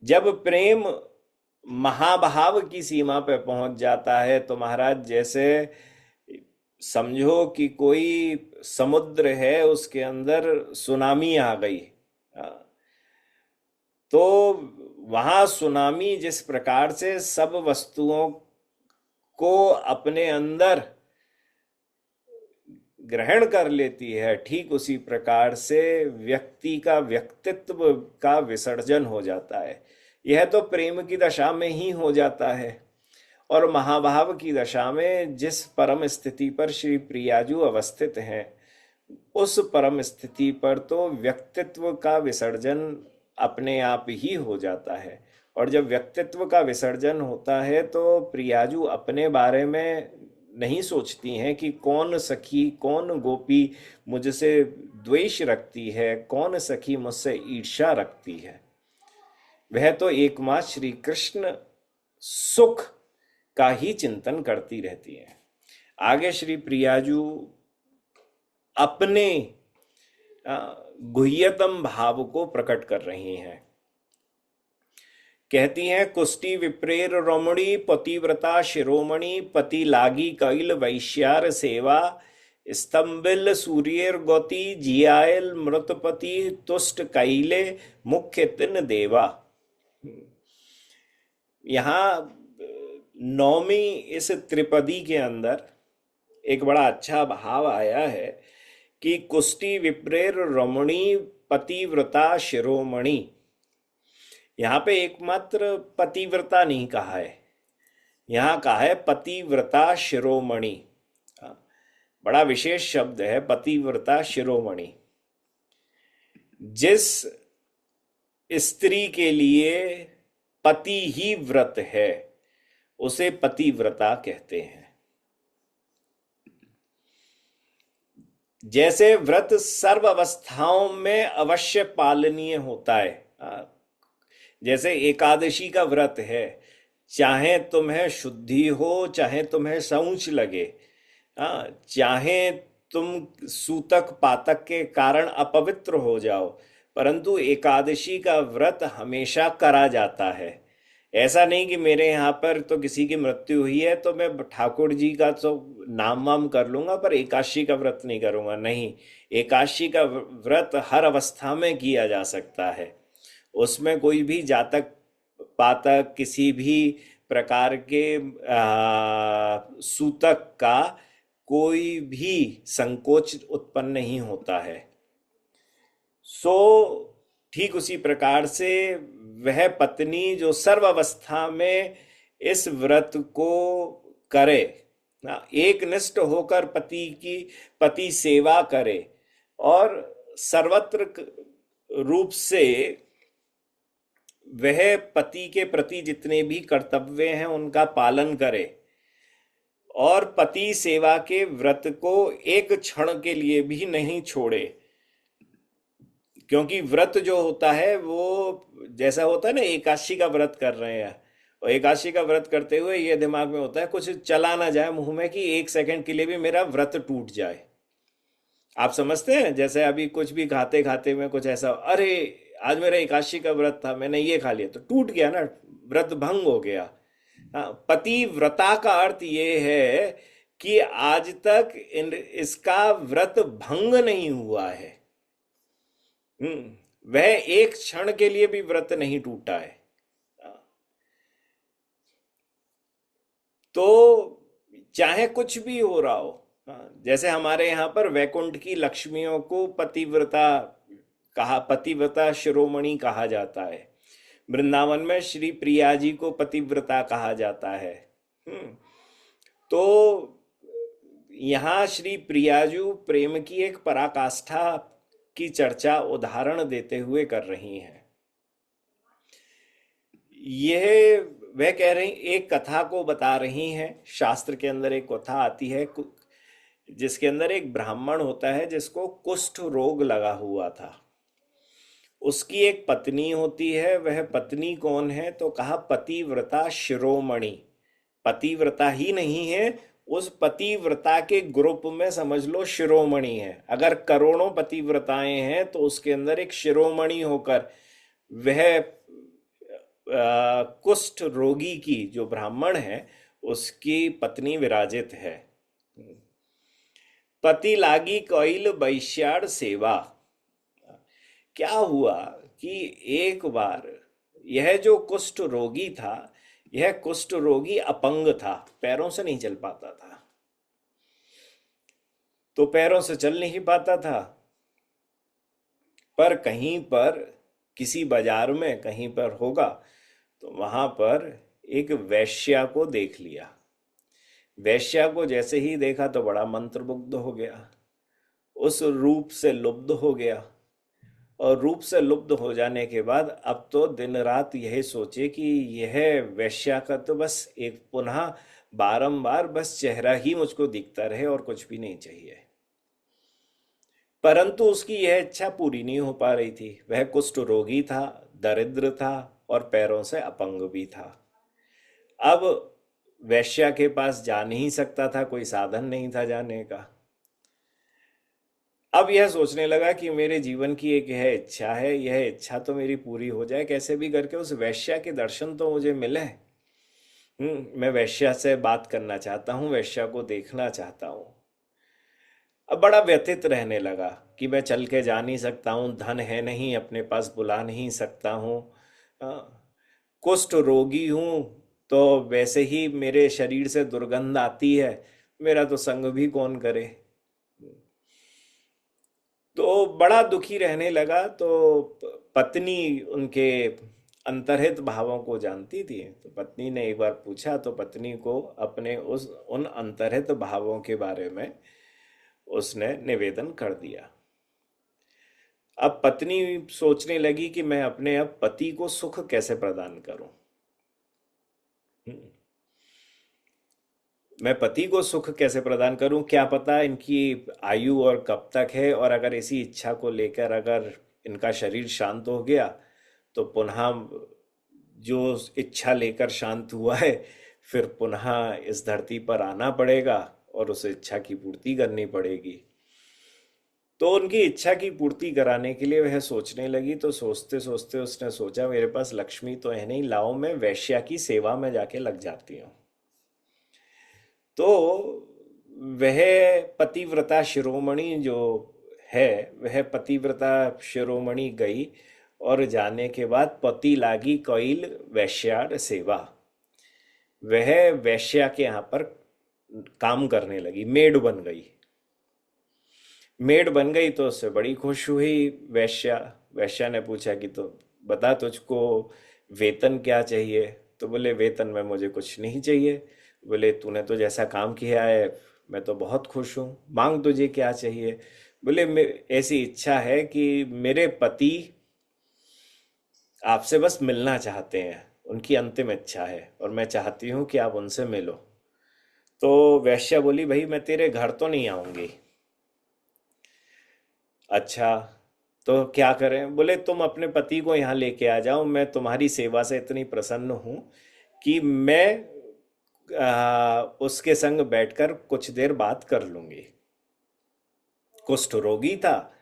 A: जब प्रेम महाभाव की सीमा पर पहुंच जाता है तो महाराज जैसे समझो कि कोई समुद्र है, उसके अंदर सुनामी आ गई, तो वहां सुनामी जिस प्रकार से सब वस्तुओं को अपने अंदर ग्रहण कर लेती है, ठीक उसी प्रकार से व्यक्ति का व्यक्तित्व का विसर्जन हो जाता है। यह तो प्रेम की दशा में ही हो जाता है। और महाभाव की दशा में जिस परम स्थिति पर श्री प्रियाजू अवस्थित हैं, उस परम स्थिति पर तो व्यक्तित्व का विसर्जन अपने आप ही हो जाता है। और जब व्यक्तित्व का विसर्जन होता है तो प्रियाजू अपने बारे में नहीं सोचती हैं कि कौन सखी, कौन गोपी मुझसे द्वेष रखती है, कौन सखी मुझसे ईर्ष्या रखती है। वह तो एकमात्र श्री कृष्ण सुख का ही चिंतन करती रहती है। आगे श्री प्रियाजू अपने गुह्यतम भाव को प्रकट कर रही हैं। कहती हैं, कुष्टि विप्रेर रमणी पतिव्रता शिरोमणि, पति लागी कैल वैश्यार सेवा, स्तंभिल सूर्यर गौती जियायल मृतपति, तुष्ट कैले मुख्य तिन देवा। यहाँ नौमी इस त्रिपदी के अंदर एक बड़ा अच्छा भाव आया है कि कुष्टि विप्रेर रमणी पतिव्रता शिरोमणि। यहाँ पे एकमात्र पतिव्रता नहीं कहा है, यहाँ कहा है पतिव्रता शिरोमणि। बड़ा विशेष शब्द है पतिव्रता शिरोमणि। जिस स्त्री के लिए पति ही व्रत है उसे पतिव्रता कहते हैं। जैसे व्रत सर्व अवस्थाओं में अवश्य पालनीय होता है, जैसे एकादशी का व्रत है, चाहे तुम्हें शुद्धि हो, चाहे तुम्हें शौच लगे, चाहे तुम सूतक पातक के कारण अपवित्र हो जाओ, परंतु एकादशी का व्रत हमेशा करा जाता है। ऐसा नहीं कि मेरे यहाँ पर तो किसी की मृत्यु हुई है तो मैं ठाकुर जी का तो नाम वाम कर लूंगा पर एकादशी का व्रत नहीं करूंगा। नहीं, एकादशी का व्रत हर अवस्था में किया जा सकता है। उसमें कोई भी जातक पातक किसी भी प्रकार के सूतक का कोई भी संकोच उत्पन्न नहीं होता है। ठीक उसी प्रकार से वह पत्नी जो सर्व अवस्था में इस व्रत को करे ना, एक निष्ठ होकर पति सेवा करे और सर्वत्र रूप से वह पति के प्रति जितने भी कर्तव्य हैं उनका पालन करे और पति सेवा के व्रत को एक क्षण के लिए भी नहीं छोड़े। क्योंकि व्रत जो होता है वो जैसा होता है ना, एकादशी का व्रत कर रहे हैं और एकादशी का व्रत करते हुए ये दिमाग में होता है कुछ चला ना जाए मुंह में कि एक सेकंड के लिए भी मेरा व्रत टूट जाए। आप समझते हैं, जैसे अभी कुछ भी खाते खाते में कुछ ऐसा, अरे आज मेरा एकादशी का व्रत था, मैंने ये खा लिया तो टूट गया ना, व्रत भंग हो गया। हाँ, पतिव्रता का अर्थ ये है कि आज तक इसका व्रत भंग नहीं हुआ है। वह एक क्षण के लिए भी व्रत नहीं टूटा है। तो चाहे कुछ भी हो रहा हो, जैसे हमारे यहाँ पर वैकुंठ की लक्ष्मियों को पतिव्रता शिरोमणि कहा जाता है। वृंदावन में श्री प्रिया जी को पतिव्रता कहा जाता है। तो यहाँ श्री प्रियाजू प्रेम की एक पराकाष्ठा की चर्चा उदाहरण देते हुए कर रही हैं। यह वह कह रही, एक कथा को बता रही हैं। शास्त्र के अंदर एक कथा आती है जिसके अंदर एक ब्राह्मण होता है जिसको कुष्ठ रोग लगा हुआ था। उसकी एक पत्नी होती है। वह पत्नी कौन है? तो कहा पतिव्रता शिरोमणि। पतिव्रता ही नहीं है, उस पतिव्रता के ग्रुप में समझ लो शिरोमणि है। अगर करोड़ों पतिव्रताएं हैं तो उसके अंदर एक शिरोमणि होकर वह कुष्ठ रोगी की जो ब्राह्मण है उसकी पत्नी विराजित है। पति लागी कोइल वैश्याड़ सेवा। क्या हुआ कि एक बार यह जो कुष्ठ रोगी था, यह कुष्ठ रोगी अपंग था, पैरों से नहीं चल पाता था। तो पैरों से चल नहीं पाता था, पर कहीं पर किसी बाजार में कहीं पर होगा तो वहां पर एक वैश्या को देख लिया। वैश्या को जैसे ही देखा तो बड़ा मंत्रमुग्ध हो गया, उस रूप से लुब्ध हो गया। और रूप से लुब्ध हो जाने के बाद अब तो दिन रात यही सोचे कि यह वैश्या का तो बस एक पुनः बारंबार बस चेहरा ही मुझको दिखता रहे और कुछ भी नहीं चाहिए। परंतु उसकी यह इच्छा पूरी नहीं हो पा रही थी। वह कुष्ठ रोगी था, दरिद्र था और पैरों से अपंग भी था। अब वैश्या के पास जा नहीं सकता था, कोई साधन नहीं था जाने का। अब यह सोचने लगा कि मेरे जीवन की एक यह इच्छा है, यह इच्छा तो मेरी पूरी हो जाए, कैसे भी करके उस वैश्या के दर्शन तो मुझे मिले। मैं वैश्या से बात करना चाहता हूँ, वैश्या को देखना चाहता हूँ। अब बड़ा व्यथित रहने लगा कि मैं चल के जा नहीं सकता हूँ, धन है नहीं, अपने पास बुला नहीं सकता हूँ, कुष्ठ रोगी हूँ, तो वैसे ही मेरे शरीर से दुर्गंध आती है, मेरा तो संग भी कौन करे। तो बड़ा दुखी रहने लगा। तो पत्नी उनके अंतर्हित भावों को जानती थी, तो पत्नी ने एक बार पूछा तो पत्नी को अपने उन अंतर्हित भावों के बारे में उसने निवेदन कर दिया। अब पत्नी सोचने लगी कि मैं अपने अब पति को सुख कैसे प्रदान करूं। मैं पति को सुख कैसे प्रदान करूं, क्या पता इनकी आयु और कब तक है, और अगर इसी इच्छा को लेकर अगर इनका शरीर शांत हो गया तो पुनः जो इच्छा लेकर शांत हुआ है फिर पुनः इस धरती पर आना पड़ेगा और उस इच्छा की पूर्ति करनी पड़ेगी। तो उनकी इच्छा की पूर्ति कराने के लिए वह सोचने लगी। तो सोचते सोचते उसने सोचा मेरे पास लक्ष्मी तो है नहीं, लाओ मैं वैश्या की सेवा में जाके लग जाती हूँ। तो वह पतिव्रता शिरोमणि जो है, वह पतिव्रता शिरोमणि गई और जाने के बाद पति लागी कोइल वैश्याड़ सेवा। वह वैश्या के यहाँ पर काम करने लगी, मेड बन गई। मेड बन गई तो उससे बड़ी खुश हुई वैश्या। वैश्या ने पूछा कि तो बता तुझको वेतन क्या चाहिए? तो बोले वेतन में मुझे कुछ नहीं चाहिए, बोले तूने तो जैसा काम किया है मैं तो बहुत खुश हूँ, मांग तुझे क्या चाहिए? बोले ऐसी इच्छा है कि मेरे पति आपसे बस मिलना चाहते हैं, उनकी अंतिम इच्छा है और मैं चाहती हूँ कि आप उनसे मिलो। तो वैश्या बोली भाई मैं तेरे घर तो नहीं आऊंगी। अच्छा, तो क्या करें? बोले तुम अपने पति को यहाँ लेके आ जाओ, मैं तुम्हारी सेवा से इतनी प्रसन्न हूँ कि मैं उसके संग बैठकर कुछ देर बात कर लूंगी। कुष्ठ रोगी था,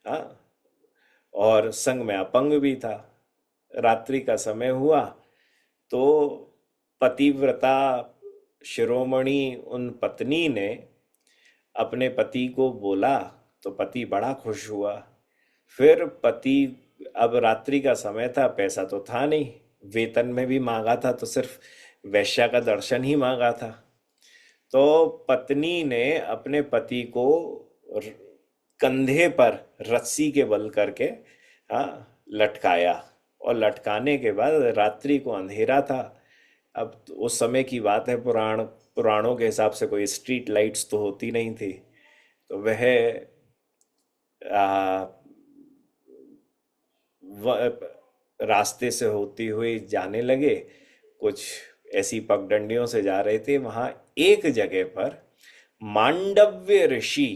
A: हाँ, और संग में अपंग भी था। रात्रि का समय हुआ तो पतिव्रता शिरोमणि उन पत्नी ने अपने पति को बोला, तो पति बड़ा खुश हुआ। फिर पति, अब रात्रि का समय था, पैसा तो था नहीं, वेतन में भी मांगा था तो सिर्फ वैश्या का दर्शन ही मांगा था। तो पत्नी ने अपने पति को र- कंधे पर रस्सी के बल करके, हाँ, लटकाया। और लटकाने के बाद रात्रि को अंधेरा था। अब तो उस समय की बात है, पुराणों के हिसाब से कोई स्ट्रीट लाइट्स तो होती नहीं थी। तो वह आ, रास्ते से होती हुई जाने लगे। कुछ ऐसी पगडंडियों से जा रहे थे। वहां एक जगह पर मांडव्य ऋषि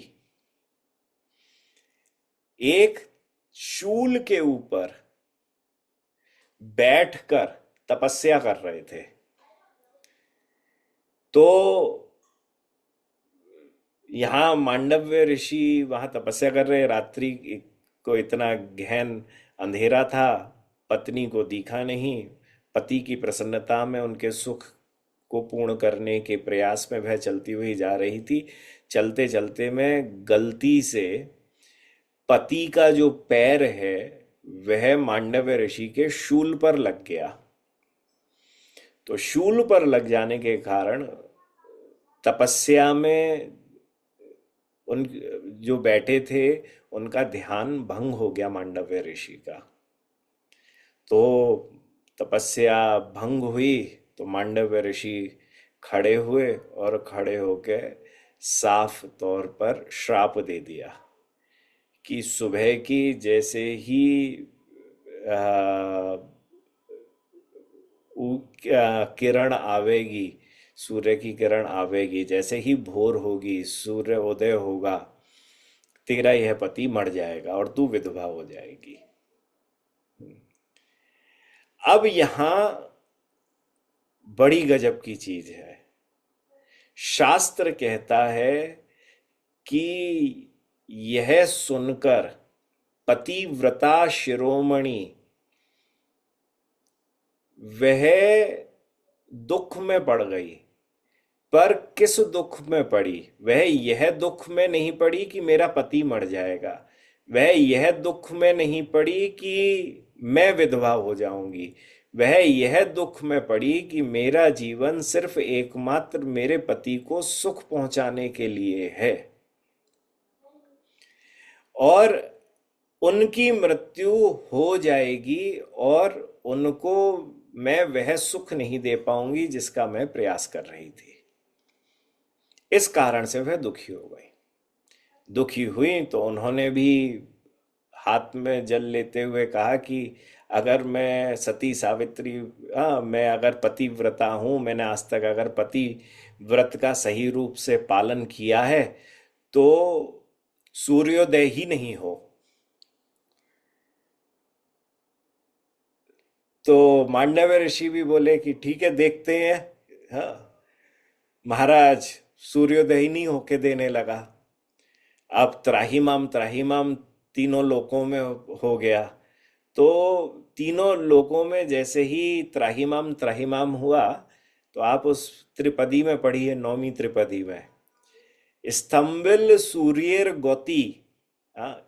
A: एक शूल के ऊपर बैठकर तपस्या कर रहे थे। तो यहाँ मांडव्य ऋषि वहां तपस्या कर रहे, रात्रि को इतना गहन अंधेरा था, पत्नी को दिखा नहीं। पति की प्रसन्नता में, उनके सुख को पूर्ण करने के प्रयास में वह चलती हुई जा रही थी। चलते चलते में गलती से पति का जो पैर है वह मांडव्य ऋषि के शूल पर लग गया। तो शूल पर लग जाने के कारण तपस्या में उन जो बैठे थे उनका ध्यान भंग हो गया, मांडव्य ऋषि का। तो तपस्या भंग हुई। तो मांडव्य ऋषि खड़े हुए और खड़े होके साफ तौर पर श्राप दे दिया कि सुबह की जैसे ही आ, किरण आवेगी, सूर्य की किरण आवेगी, जैसे ही भोर होगी, सूर्य उदय होगा, तेरा यह पति मर जाएगा और तू विधवा हो जाएगी। अब यहां बड़ी गजब की चीज है। शास्त्र कहता है कि यह सुनकर पतिव्रता शिरोमणि वह दुख में पड़ गई। पर किस दुख में पड़ी? वह यह दुख में नहीं पड़ी कि मेरा पति मर जाएगा, वह यह दुख में नहीं पड़ी कि मैं विधवा हो जाऊंगी, वह यह दुख में पड़ी कि मेरा जीवन सिर्फ एकमात्र मेरे पति को सुख पहुंचाने के लिए है और उनकी मृत्यु हो जाएगी और उनको मैं वह सुख नहीं दे पाऊंगी जिसका मैं प्रयास कर रही थी। इस कारण से वह दुखी हो गई। दुखी हुई तो उन्होंने भी हाथ में जल लेते हुए कहा कि अगर मैं सती सावित्री, मैं अगर पतिव्रता हूं, मैंने आज तक अगर पति व्रत का सही रूप से पालन किया है तो सूर्योदय ही नहीं हो। तो मांडव्य ऋषि भी बोले कि ठीक है, देखते हैं। हाँ, महाराज सूर्योदय ही नहीं होके देने लगा। अब त्राहिमाम त्राहिमाम तीनों लोकों में हो गया। तो तीनों लोकों में जैसे ही त्राहिमाम त्राहिमाम हुआ, तो आप उस त्रिपदी में पढ़िए, नौवीं त्रिपदी में, स्तंभिल सूर्येर गति, हाँ,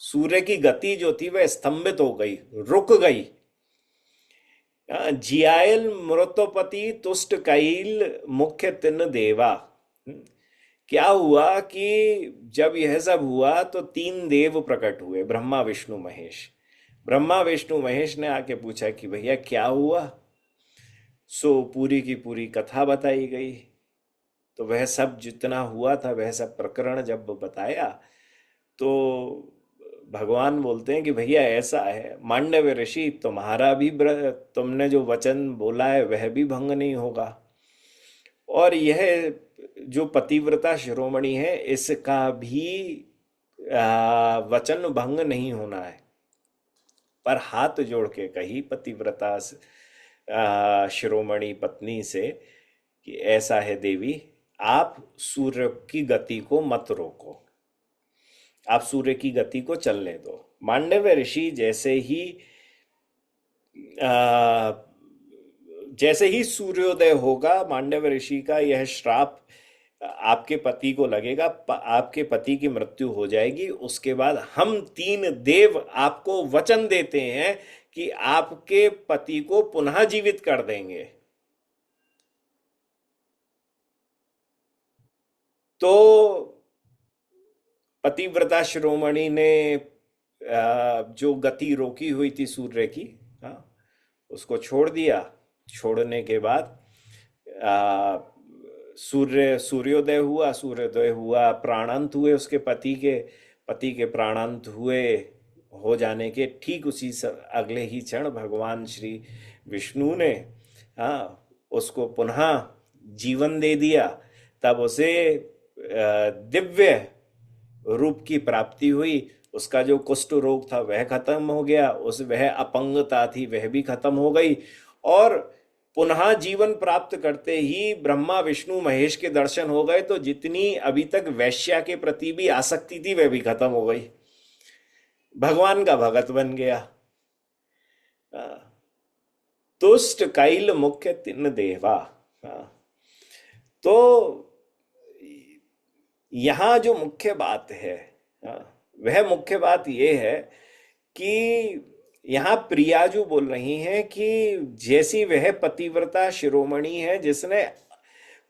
A: सूर्य की गति जो थी वह स्तंभित हो गई, रुक गई। जियायल मृतोपति तुष्ट कैल मुख्य तिन देवा। क्या हुआ कि जब यह सब हुआ तो तीन देव प्रकट हुए, ब्रह्मा विष्णु महेश। ब्रह्मा विष्णु महेश ने आके पूछा कि भैया क्या हुआ? सो पूरी की पूरी कथा बताई गई तो वह सब जितना हुआ था वह सब प्रकरण जब बताया तो भगवान बोलते हैं कि भैया ऐसा है मांडव्य ऋषि, तुम्हारा भी तुमने जो वचन बोला है वह भी भंग नहीं होगा, और यह जो पतिव्रता शिरोमणि है इसका भी वचन भंग नहीं होना है। पर हाथ जोड़ के कही पतिव्रता शिरोमणि पत्नी से कि ऐसा है देवी, आप सूर्य की गति को मत रोको, आप सूर्य की गति को चलने दो। मांडव्य ऋषि आ, जैसे ही सूर्योदय होगा, मांडव्य ऋषि का यह श्राप आपके पति को लगेगा, आपके पति की मृत्यु हो जाएगी। उसके बाद हम तीन देव आपको वचन देते हैं कि आपके पति को पुनः जीवित कर देंगे। तो पतिव्रता शिरोमणि ने जो गति रोकी हुई थी सूर्य की, हाँ, उसको छोड़ दिया। छोड़ने के बाद सूर्योदय हुआ, सूर्योदय हुआ, प्राणांत हुए उसके पति के प्राणांत हुए। हो जाने के ठीक उसी अगले ही क्षण भगवान श्री विष्णु ने, हाँ, उसको पुनः जीवन दे दिया। तब उसे दिव्य रूप की प्राप्ति हुई। उसका जो कुष्ठ रोग था वह खत्म हो गया, वह अपंगता थी वह भी खत्म हो गई, और पुनः जीवन प्राप्त करते ही ब्रह्मा विष्णु महेश के दर्शन हो गए। तो जितनी अभी तक वैश्या के प्रति भी आसक्ति थी वह भी खत्म हो गई, भगवान का भगत बन गया। तुष्ट कैल मुख्य तिन देवा। तो यहां जो मुख्य बात है, वह मुख्य बात यह है कि यहाँ प्रियाजू बोल रही हैं कि जैसी वह पतिव्रता शिरोमणि है जिसने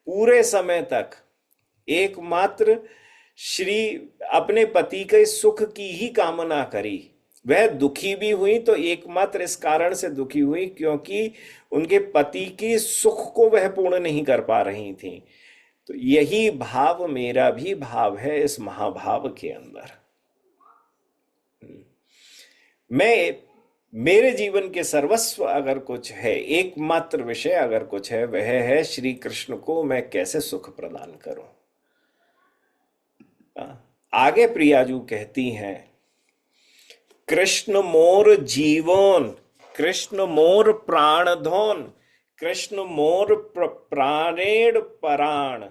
A: पूरे समय तक एकमात्र श्री अपने पति के सुख की ही कामना करी, वह दुखी भी हुई तो एकमात्र इस कारण से दुखी हुई क्योंकि उनके पति की सुख को वह पूर्ण नहीं कर पा रही थी। तो यही भाव मेरा भी भाव है इस महाभाव के अंदर। मेरे जीवन के सर्वस्व अगर कुछ है, एकमात्र विषय अगर कुछ है, वह है श्री कृष्ण को मैं कैसे सुख प्रदान करूं। आगे प्रियाजू कहती हैं, कृष्ण मोर जीवन, कृष्ण मोर प्राणधन, कृष्ण मोर प्राणेण पराण,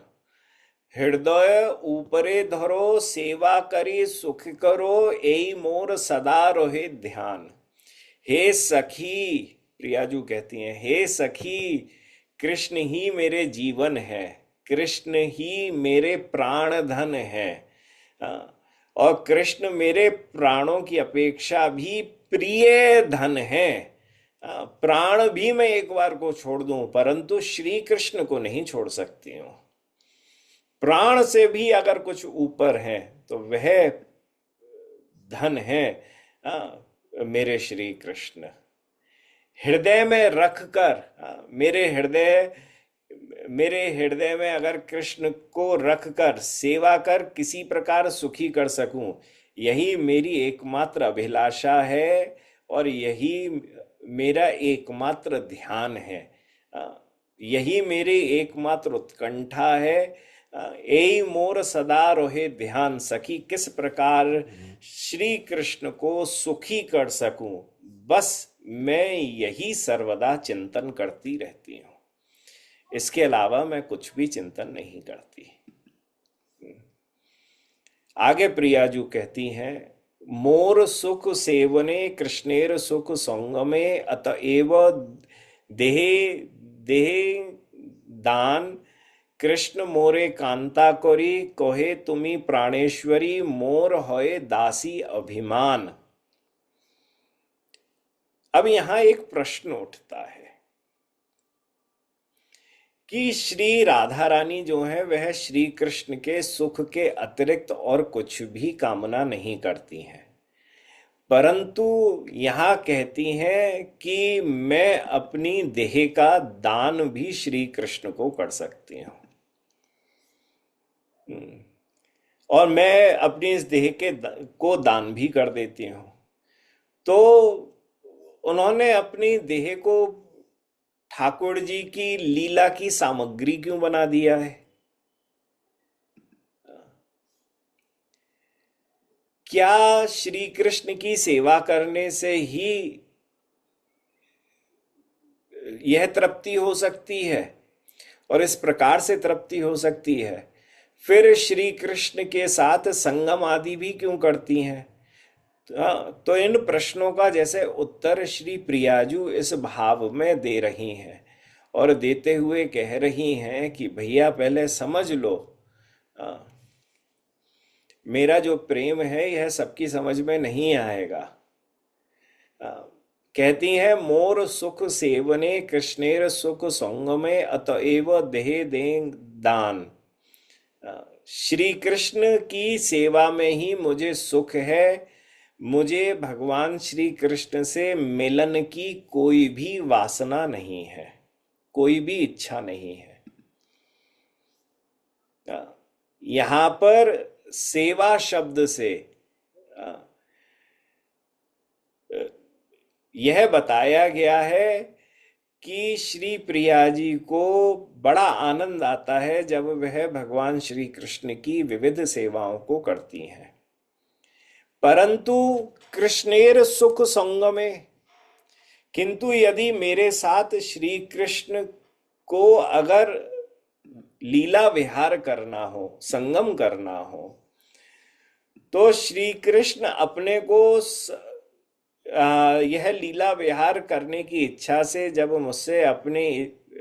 A: हृदय ऊपरे धरो सेवा करी सुख करो, एई मोर सदा रहे ध्यान। हे सखी, प्रियाजू कहती हैं, हे सखी, कृष्ण ही मेरे जीवन है, कृष्ण ही मेरे प्राण धन है, और कृष्ण मेरे प्राणों की अपेक्षा भी प्रिय धन है। प्राण भी मैं एक बार को छोड़ दूं परंतु श्री कृष्ण को नहीं छोड़ सकती हूं। प्राण से भी अगर कुछ ऊपर है तो वह धन है मेरे श्री कृष्ण। हृदय में रख कर, मेरे हृदय में अगर कृष्ण को रख कर सेवा कर किसी प्रकार सुखी कर सकूं, यही मेरी एकमात्र अभिलाषा है और यही मेरा एकमात्र ध्यान है, यही मेरी एकमात्र उत्कंठा है। एई मोर सदा रोहे ध्यान। सखी, किस प्रकार श्री कृष्ण को सुखी कर सकूं, बस मैं यही सर्वदा चिंतन करती रहती हूं, इसके अलावा मैं कुछ भी चिंतन नहीं करती। आगे प्रियाजू कहती हैं, मोर सुख सेवने कृष्णेर सुख संगमे, अतएव देहे देहे दान, कृष्ण मोरे कांता करी, कहे तुमी प्राणेश्वरी, मोर होए दासी अभिमान। अब यहां एक प्रश्न उठता है कि श्री राधा रानी जो है वह श्री कृष्ण के सुख के अतिरिक्त और कुछ भी कामना नहीं करती हैं, परंतु यहां कहती हैं कि मैं अपनी देह का दान भी श्री कृष्ण को कर सकती हूं। हम्म, और मैं अपनी इस देह को दान भी कर देती हूँ। तो उन्होंने अपनी देह को ठाकुर जी की लीला की सामग्री क्यों बना दिया है? क्या श्री कृष्ण की सेवा करने से ही यह तृप्ति हो सकती है और इस प्रकार से तृप्ति हो सकती है? फिर श्री कृष्ण के साथ संगम आदि भी क्यों करती हैं? तो इन प्रश्नों का जैसे उत्तर श्री प्रियाजू इस भाव में दे रही हैं और देते हुए कह रही हैं कि भैया पहले समझ लो, अ, मेरा जो प्रेम है यह सबकी समझ में नहीं आएगा। अ, कहती हैं मोर सुख सेवने कृष्णेर सुख संग में अतएव देह दे दान। श्री कृष्ण की सेवा में ही मुझे सुख है। मुझे भगवान श्री कृष्ण से मिलन की कोई भी वासना नहीं है, कोई भी इच्छा नहीं है। अ, यहाँ पर सेवा शब्द से अ, यह बताया गया है कि श्री प्रिया जी को बड़ा आनंद आता है जब वह भगवान श्री कृष्ण की विविध सेवाओं को करती हैं। परंतु कृष्णेर सुख संग में, किंतु यदि मेरे साथ श्री कृष्ण को अगर लीला विहार करना हो, संगम करना हो, तो श्री कृष्ण अपने को यह लीला विहार करने की इच्छा से जब मुझसे अपनी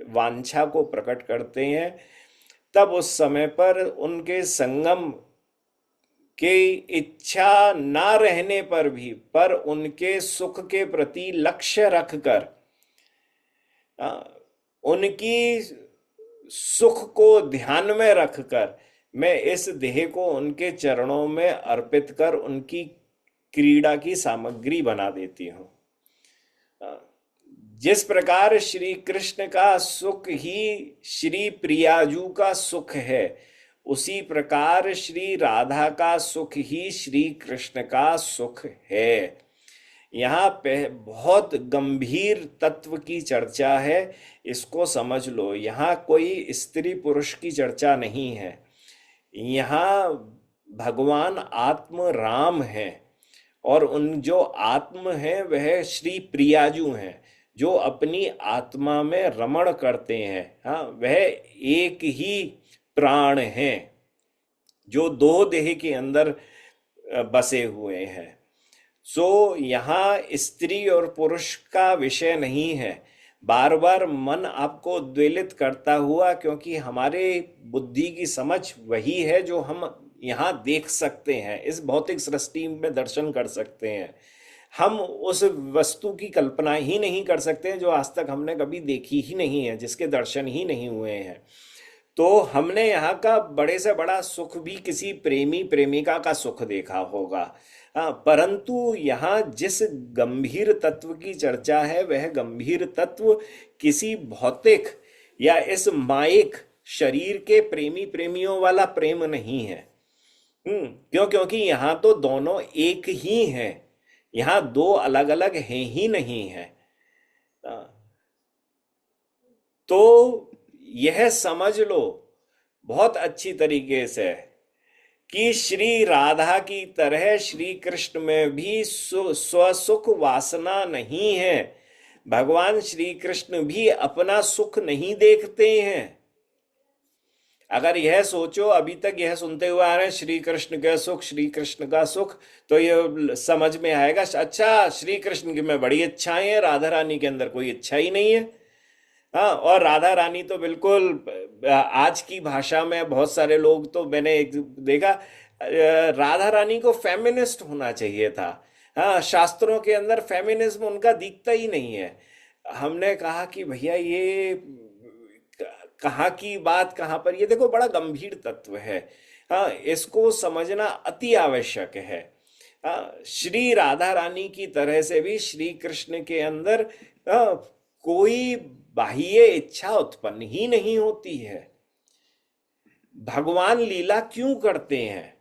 A: वांछा को प्रकट करते हैं, तब उस समय पर उनके संगम के इच्छा ना रहने पर भी, पर उनके सुख के प्रति लक्ष्य रखकर उनकी सुख को ध्यान में रखकर मैं इस देह को उनके चरणों में अर्पित कर उनकी क्रीड़ा की सामग्री बना देती हूँ। जिस प्रकार श्री कृष्ण का सुख ही श्री प्रियाजू का सुख है, उसी प्रकार श्री राधा का सुख ही श्री कृष्ण का सुख है। यहाँ पे बहुत गंभीर तत्व की चर्चा है, इसको समझ लो। यहाँ कोई स्त्री पुरुष की चर्चा नहीं है। यहाँ भगवान आत्म राम है और उन जो आत्म है वह श्री प्रियाजू हैं, जो अपनी आत्मा में रमण करते हैं। हाँ, वह एक ही प्राण हैं जो दो देह के अंदर बसे हुए हैं। सो यहाँ स्त्री और पुरुष का विषय नहीं है। बार बार मन आपको उद्वेलित करता हुआ, क्योंकि हमारे बुद्धि की समझ वही है जो हम यहाँ देख सकते हैं, इस भौतिक सृष्टि में दर्शन कर सकते हैं। हम उस वस्तु की कल्पना ही नहीं कर सकते जो आज तक हमने कभी देखी ही नहीं है, जिसके दर्शन ही नहीं हुए हैं। तो हमने यहाँ का बड़े से बड़ा सुख भी किसी प्रेमी प्रेमिका का सुख देखा होगा। हाँ, परंतु यहाँ जिस गंभीर तत्व की चर्चा है वह गंभीर तत्व किसी भौतिक या इस माइक शरीर के प्रेमी प्रेमियों वाला प्रेम नहीं है। क्योंकि यहाँ तो दोनों एक ही हैं। यहाँ दो अलग अलग हैं ही नहीं है। तो यह समझ लो बहुत अच्छी तरीके से कि श्री राधा की तरह श्री कृष्ण में भी स्वसुख वासना नहीं है। भगवान श्री कृष्ण भी अपना सुख नहीं देखते हैं। अगर यह सोचो, अभी तक यह सुनते हुए आ रहे हैं श्री कृष्ण का सुख, श्री कृष्ण का सुख, तो ये समझ में आएगा अच्छा श्री कृष्ण की में बड़ी इच्छाएं हैं, राधा रानी के अंदर कोई इच्छा ही नहीं है। हाँ, और राधा रानी तो बिल्कुल आज की भाषा में बहुत सारे लोग, तो मैंने एक देखा, राधा रानी को फेमिनिस्ट होना चाहिए था। हाँ, शास्त्रों के अंदर फेमिनिज्म उनका दिखता ही नहीं है। हमने कहा कि भैया ये कहाँ की बात कहाँ पर, ये देखो बड़ा गंभीर तत्व है। हाँ, इसको समझना अति आवश्यक है। हाँ, श्री राधा रानी की तरह से भी श्री कृष्ण के अंदर कोई बाह्य इच्छा उत्पन्न ही नहीं होती है। भगवान लीला क्यों करते हैं,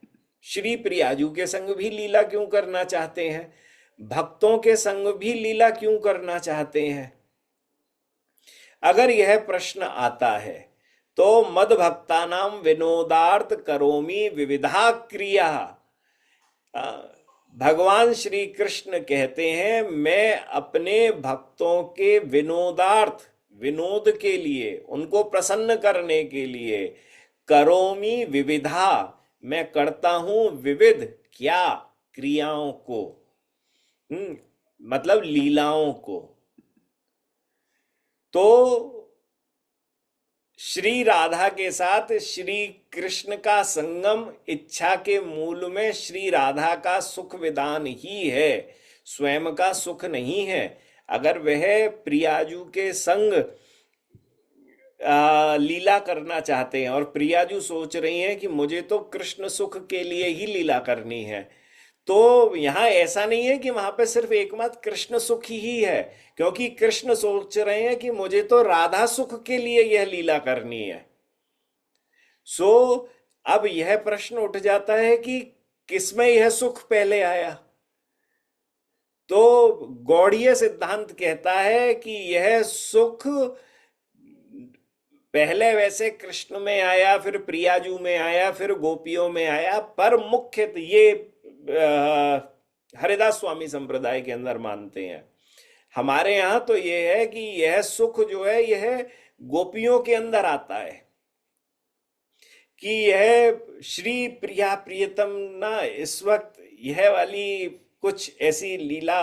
A: श्री प्रियाजू के संग भी लीला क्यों करना चाहते हैं, भक्तों के संग भी लीला क्यों करना चाहते हैं। अगर यह प्रश्न आता है तो मद भक्तानाम विनोदार्थ करोमि विविधा क्रिया। भगवान श्री कृष्ण कहते हैं मैं अपने भक्तों के विनोदार्थ, विनोद के लिए, उनको प्रसन्न करने के लिए, करोमि विविधा, मैं करता हूं विविध क्या, क्रियाओं को, मतलब लीलाओं को। तो श्री राधा के साथ श्री कृष्ण का संगम इच्छा के मूल में श्री राधा का सुख विधान ही है, स्वयं का सुख नहीं है। अगर वह प्रियाजू के संग लीला करना चाहते हैं और प्रियाजू सोच रही हैं कि मुझे तो कृष्ण सुख के लिए ही लीला करनी है, तो यहां ऐसा नहीं है कि वहां पे सिर्फ एकमात्र कृष्ण सुख ही है, क्योंकि कृष्ण सोच रहे हैं कि मुझे तो राधा सुख के लिए यह लीला करनी है। सो अब यह प्रश्न उठ जाता है कि किसमें यह सुख पहले आया। तो गौड़ीय सिद्धांत कहता है कि यह सुख पहले वैसे कृष्ण में आया, फिर प्रियाजू में आया, फिर गोपियों में आया, पर मुख्य ये हरिदास स्वामी संप्रदाय के अंदर मानते हैं। हमारे यहां तो यह है कि यह सुख जो है यह गोपियों के अंदर आता है, कि यह श्री प्रिया प्रियतम ना इस वक्त यह वाली कुछ ऐसी लीला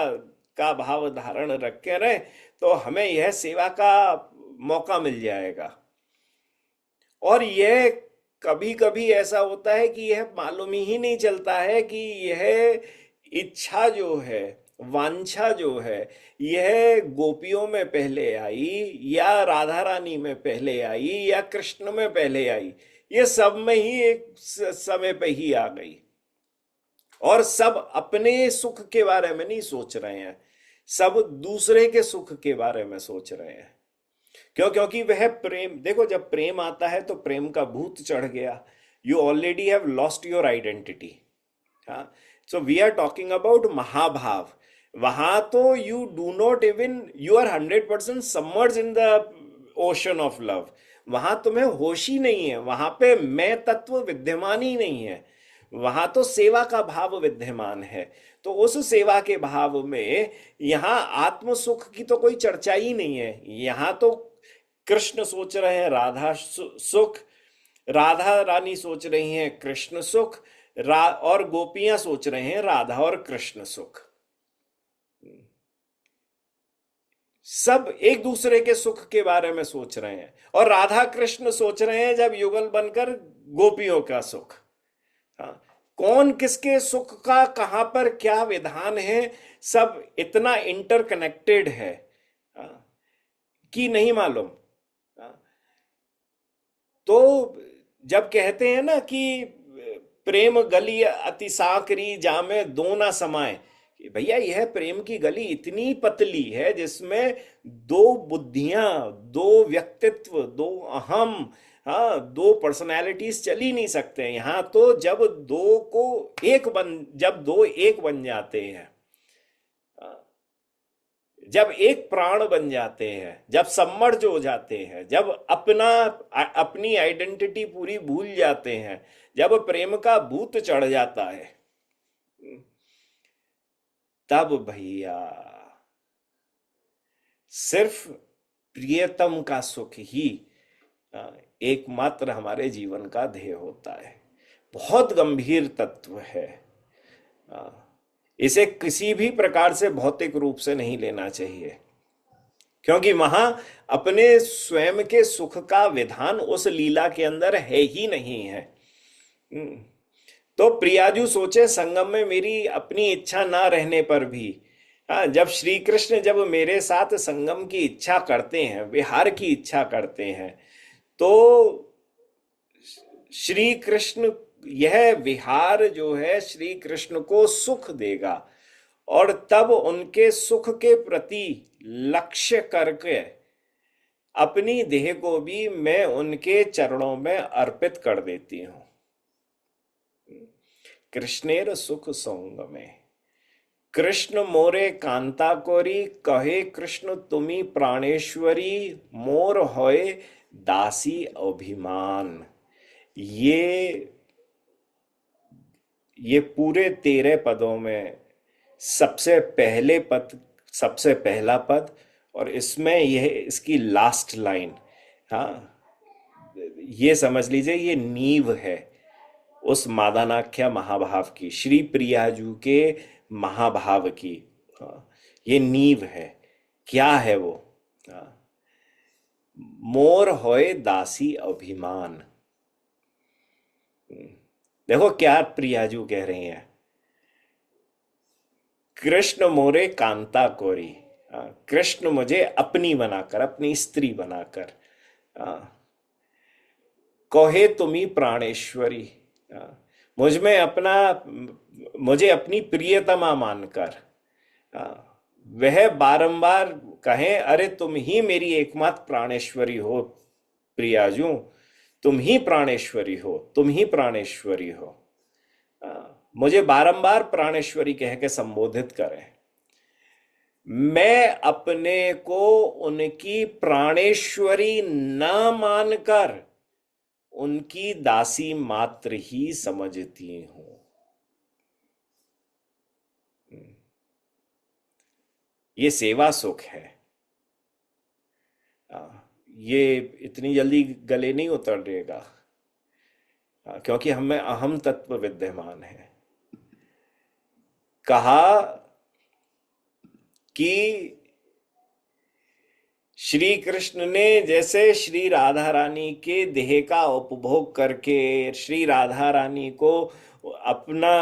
A: का भाव धारण रखे रहे तो हमें यह सेवा का मौका मिल जाएगा। और यह कभी कभी ऐसा होता है कि यह मालूम ही नहीं चलता है कि यह इच्छा जो है, वांछा जो है, यह गोपियों में पहले आई या राधा रानी में पहले आई या कृष्ण में पहले आई, ये सब में ही एक समय पे ही आ गई। और सब अपने सुख के बारे में नहीं सोच रहे हैं, सब दूसरे के सुख के बारे में सोच रहे हैं। क्योंकि वह प्रेम, देखो जब प्रेम आता है तो प्रेम का भूत चढ़ गया, you already have lost your identity. हाँ, so we are talking about mahabhav. वहां तो you do not even, you are 100% submerge in the ocean of love. वहां तुम्हें होश ही नहीं है, वहां पे मैं तत्व विद्यमान ही नहीं है, वहां तो सेवा का भाव विद्यमान है। तो उस सेवा के भाव में यहां आत्म सुख की तो कोई चर्चा ही नहीं है। यहां तो कृष्ण सोच रहे हैं राधा सुख, राधा रानी सोच रही हैं कृष्ण सुख, और गोपियां सोच रहे हैं राधा और कृष्ण सुख। सब एक दूसरे के सुख के बारे में सोच रहे हैं, और राधा कृष्ण सोच रहे हैं जब युगल बनकर गोपियों का सुख। हाँ, कौन किसके सुख का कहां पर क्या विधान है, सब इतना इंटरकनेक्टेड है कि नहीं मालूम। तो जब कहते हैं ना कि प्रेम गली अति साकरी जामे दो ना समाए, भैया यह प्रेम की गली इतनी पतली है जिसमें दो बुद्धियां, दो व्यक्तित्व, दो अहम, हाँ, दो पर्सनैलिटीज चल ही नहीं सकते। यहां तो जब जब दो एक बन जाते हैं, जब एक प्राण बन जाते हैं, जब सम्मर्ज हो जाते हैं, जब अपनी आइडेंटिटी पूरी भूल जाते हैं, जब प्रेम का भूत चढ़ जाता है, तब भैया सिर्फ प्रियतम का सुख ही एकमात्र हमारे जीवन का ध्येय होता है। बहुत गंभीर तत्व है, इसे किसी भी प्रकार से भौतिक रूप से नहीं लेना चाहिए, क्योंकि वहां अपने स्वयं के सुख का विधान उस लीला के अंदर है ही नहीं है। तो प्रियाजू सोचे संगम में मेरी अपनी इच्छा ना रहने पर भी, जब श्री कृष्ण जब मेरे साथ संगम की इच्छा करते हैं, विहार की इच्छा करते हैं, तो श्री कृष्ण, यह विहार जो है श्री कृष्ण को सुख देगा, और तब उनके सुख के प्रति लक्ष्य करके अपनी देह को भी मैं उनके चरणों में अर्पित कर देती हूं। कृष्णेर सुख संग में, कृष्ण मोरे कांता कोरी, कहे कृष्ण तुम्ही प्राणेश्वरी, मोर होए दासी अभिमान। ये ये पूरे 13 पदों में सबसे पहले पद, सबसे पहला पद, और इसमें यह इसकी लास्ट लाइन। हाँ, ये समझ लीजिए ये नींव है उस मादानाख्या महाभाव की, श्री प्रियाजू के महाभाव की। हाँ, ये नींव है। क्या है वो? हाँ, मोर होए दासी अभिमान। देखो क्या प्रियाजू कह रही हैं, कृष्ण मोरे कांता कोरी। कृष्ण मुझे अपनी बनाकर, अपनी स्त्री बनाकर, कहे तुम्ही प्राणेश्वरी, मुझ में अपना, मुझे अपनी प्रियतमा मानकर वह बारंबार कहें, अरे तुम ही मेरी एकमात्र प्राणेश्वरी हो प्रियाजू, तुम ही प्राणेश्वरी हो, तुम ही प्राणेश्वरी हो। मुझे बारंबार प्राणेश्वरी कह के संबोधित करें। मैं अपने को उनकी प्राणेश्वरी न मानकर उनकी दासी मात्र ही समझती हूं। ये सेवा सुख है। ये इतनी जल्दी गले नहीं उतरेगा, क्योंकि हमें अहम तत्व विद्यमान है। कहा कि श्री कृष्ण ने जैसे श्री राधा रानी के देह का उपभोग करके श्री राधा रानी को अपना,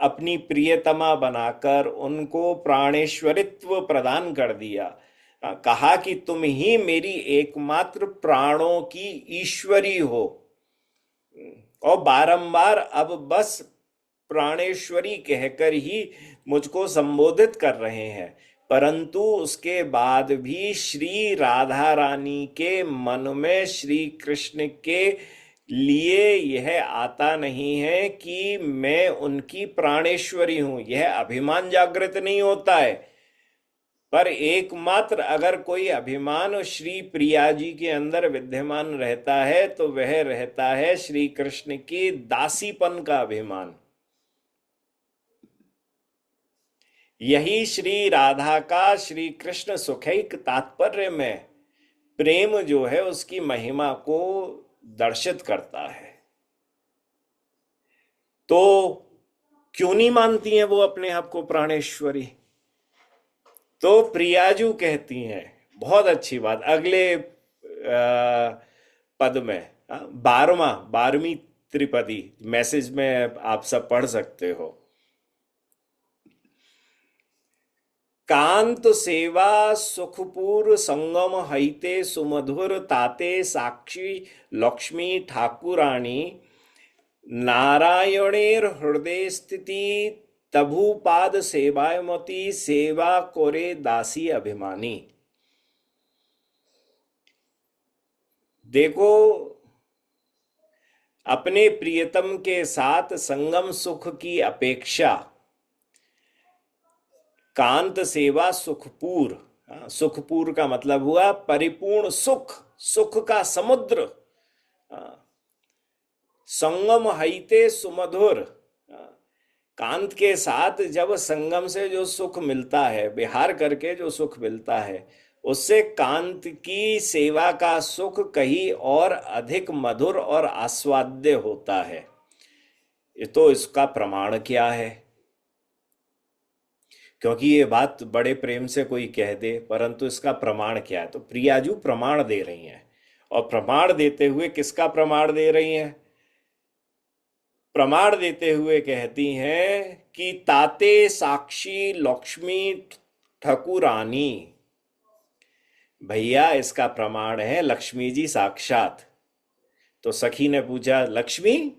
A: अपनी प्रियतमा बनाकर उनको प्राणेश्वरित्व प्रदान कर दिया, कहा कि तुम ही मेरी एकमात्र प्राणों की ईश्वरी हो, और बारंबार अब बस प्राणेश्वरी कहकर ही मुझको संबोधित कर रहे हैं। परंतु उसके बाद भी श्री राधा रानी के मन में श्री कृष्ण के लिए यह आता नहीं है कि मैं उनकी प्राणेश्वरी हूं। यह अभिमान जागृत नहीं होता है। पर एकमात्र अगर कोई अभिमान श्री प्रिया जी के अंदर विद्यमान रहता है तो वह रहता है श्री कृष्ण की दासीपन का अभिमान। यही श्री राधा का श्री कृष्ण सुखैक तात्पर्य में प्रेम जो है उसकी महिमा को दर्शित करता है। तो क्यों नहीं मानती हैं वो अपने आप को प्राणेश्वरी? तो प्रियाजू कहती हैं, बहुत अच्छी बात, अगले पद में, 12वीं त्रिपदी मैसेज में आप सब पढ़ सकते हो। कांत सेवा सुखपूर संगम हईते सुमधुर ताते साक्षी लक्ष्मी ठाकुरानी, नारायणेर हृदय स्थिति तभुपाद सेवायमती, सेवा कोरे दासी अभिमानी। देखो, अपने प्रियतम के साथ संगम सुख की अपेक्षा कांत सेवा सुखपूर, सुखपूर का मतलब हुआ परिपूर्ण सुख, सुख का समुद्र। संगम हईते सुमधुर, कांत के साथ जब संगम से जो सुख मिलता है, विहार करके जो सुख मिलता है, उससे कांत की सेवा का सुख कहीं और अधिक मधुर और आस्वाद्य होता है। तो इसका प्रमाण क्या है? क्योंकि ये बात बड़े प्रेम से कोई कह दे, परंतु इसका प्रमाण क्या है? तो प्रियाजू प्रमाण दे रही हैं, और प्रमाण देते हुए किसका प्रमाण दे रही हैं? प्रमाण देते हुए कहती हैं कि ताते साक्षी लक्ष्मी ठकुरानी। भैया, इसका प्रमाण है लक्ष्मी जी साक्षात। तो सखी ने पूछा, लक्ष्मी?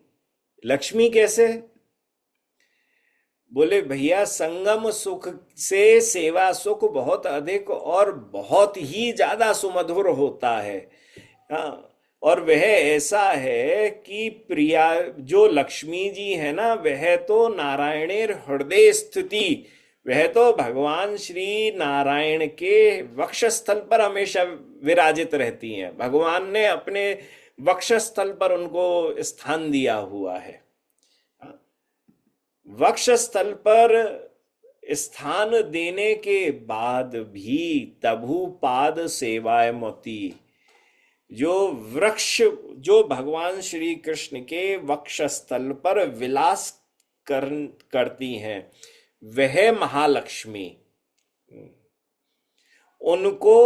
A: लक्ष्मी कैसे? बोले भैया संगम सुख से सेवा सुख बहुत अधिक और बहुत ही ज्यादा सुमधुर होता है। हाँ, और वह ऐसा है कि प्रिया जो लक्ष्मी जी है ना, वह तो नारायणेर हृदय स्थिति, वह तो भगवान श्री नारायण के वक्षस्थल पर हमेशा विराजित रहती हैं। भगवान ने अपने वक्षस्थल पर उनको स्थान दिया हुआ है। वक्षस्थल पर स्थान देने के बाद भी तभु पाद सेवाय मोती, जो वृक्ष जो भगवान श्री कृष्ण के वक्षस्थल पर विलास कर करती हैं, वह महालक्ष्मी, उनको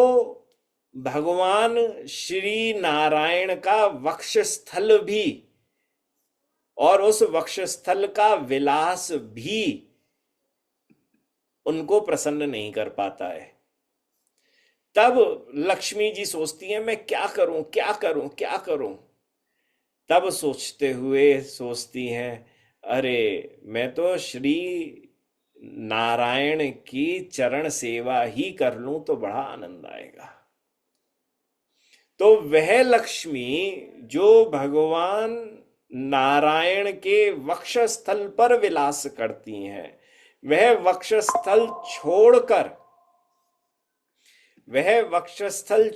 A: भगवान श्री नारायण का वक्षस्थल भी और उस वक्षस्थल का विलास भी उनको प्रसन्न नहीं कर पाता है। तब लक्ष्मी जी सोचती हैं मैं क्या करूं क्या करूं क्या करूं। तब सोचते हुए सोचती हैं अरे मैं तो श्री नारायण की चरण सेवा ही कर लूं तो बड़ा आनंद आएगा। तो वह लक्ष्मी जो भगवान नारायण के वक्षस्थल पर विलास करती हैं, वह वक्षस्थल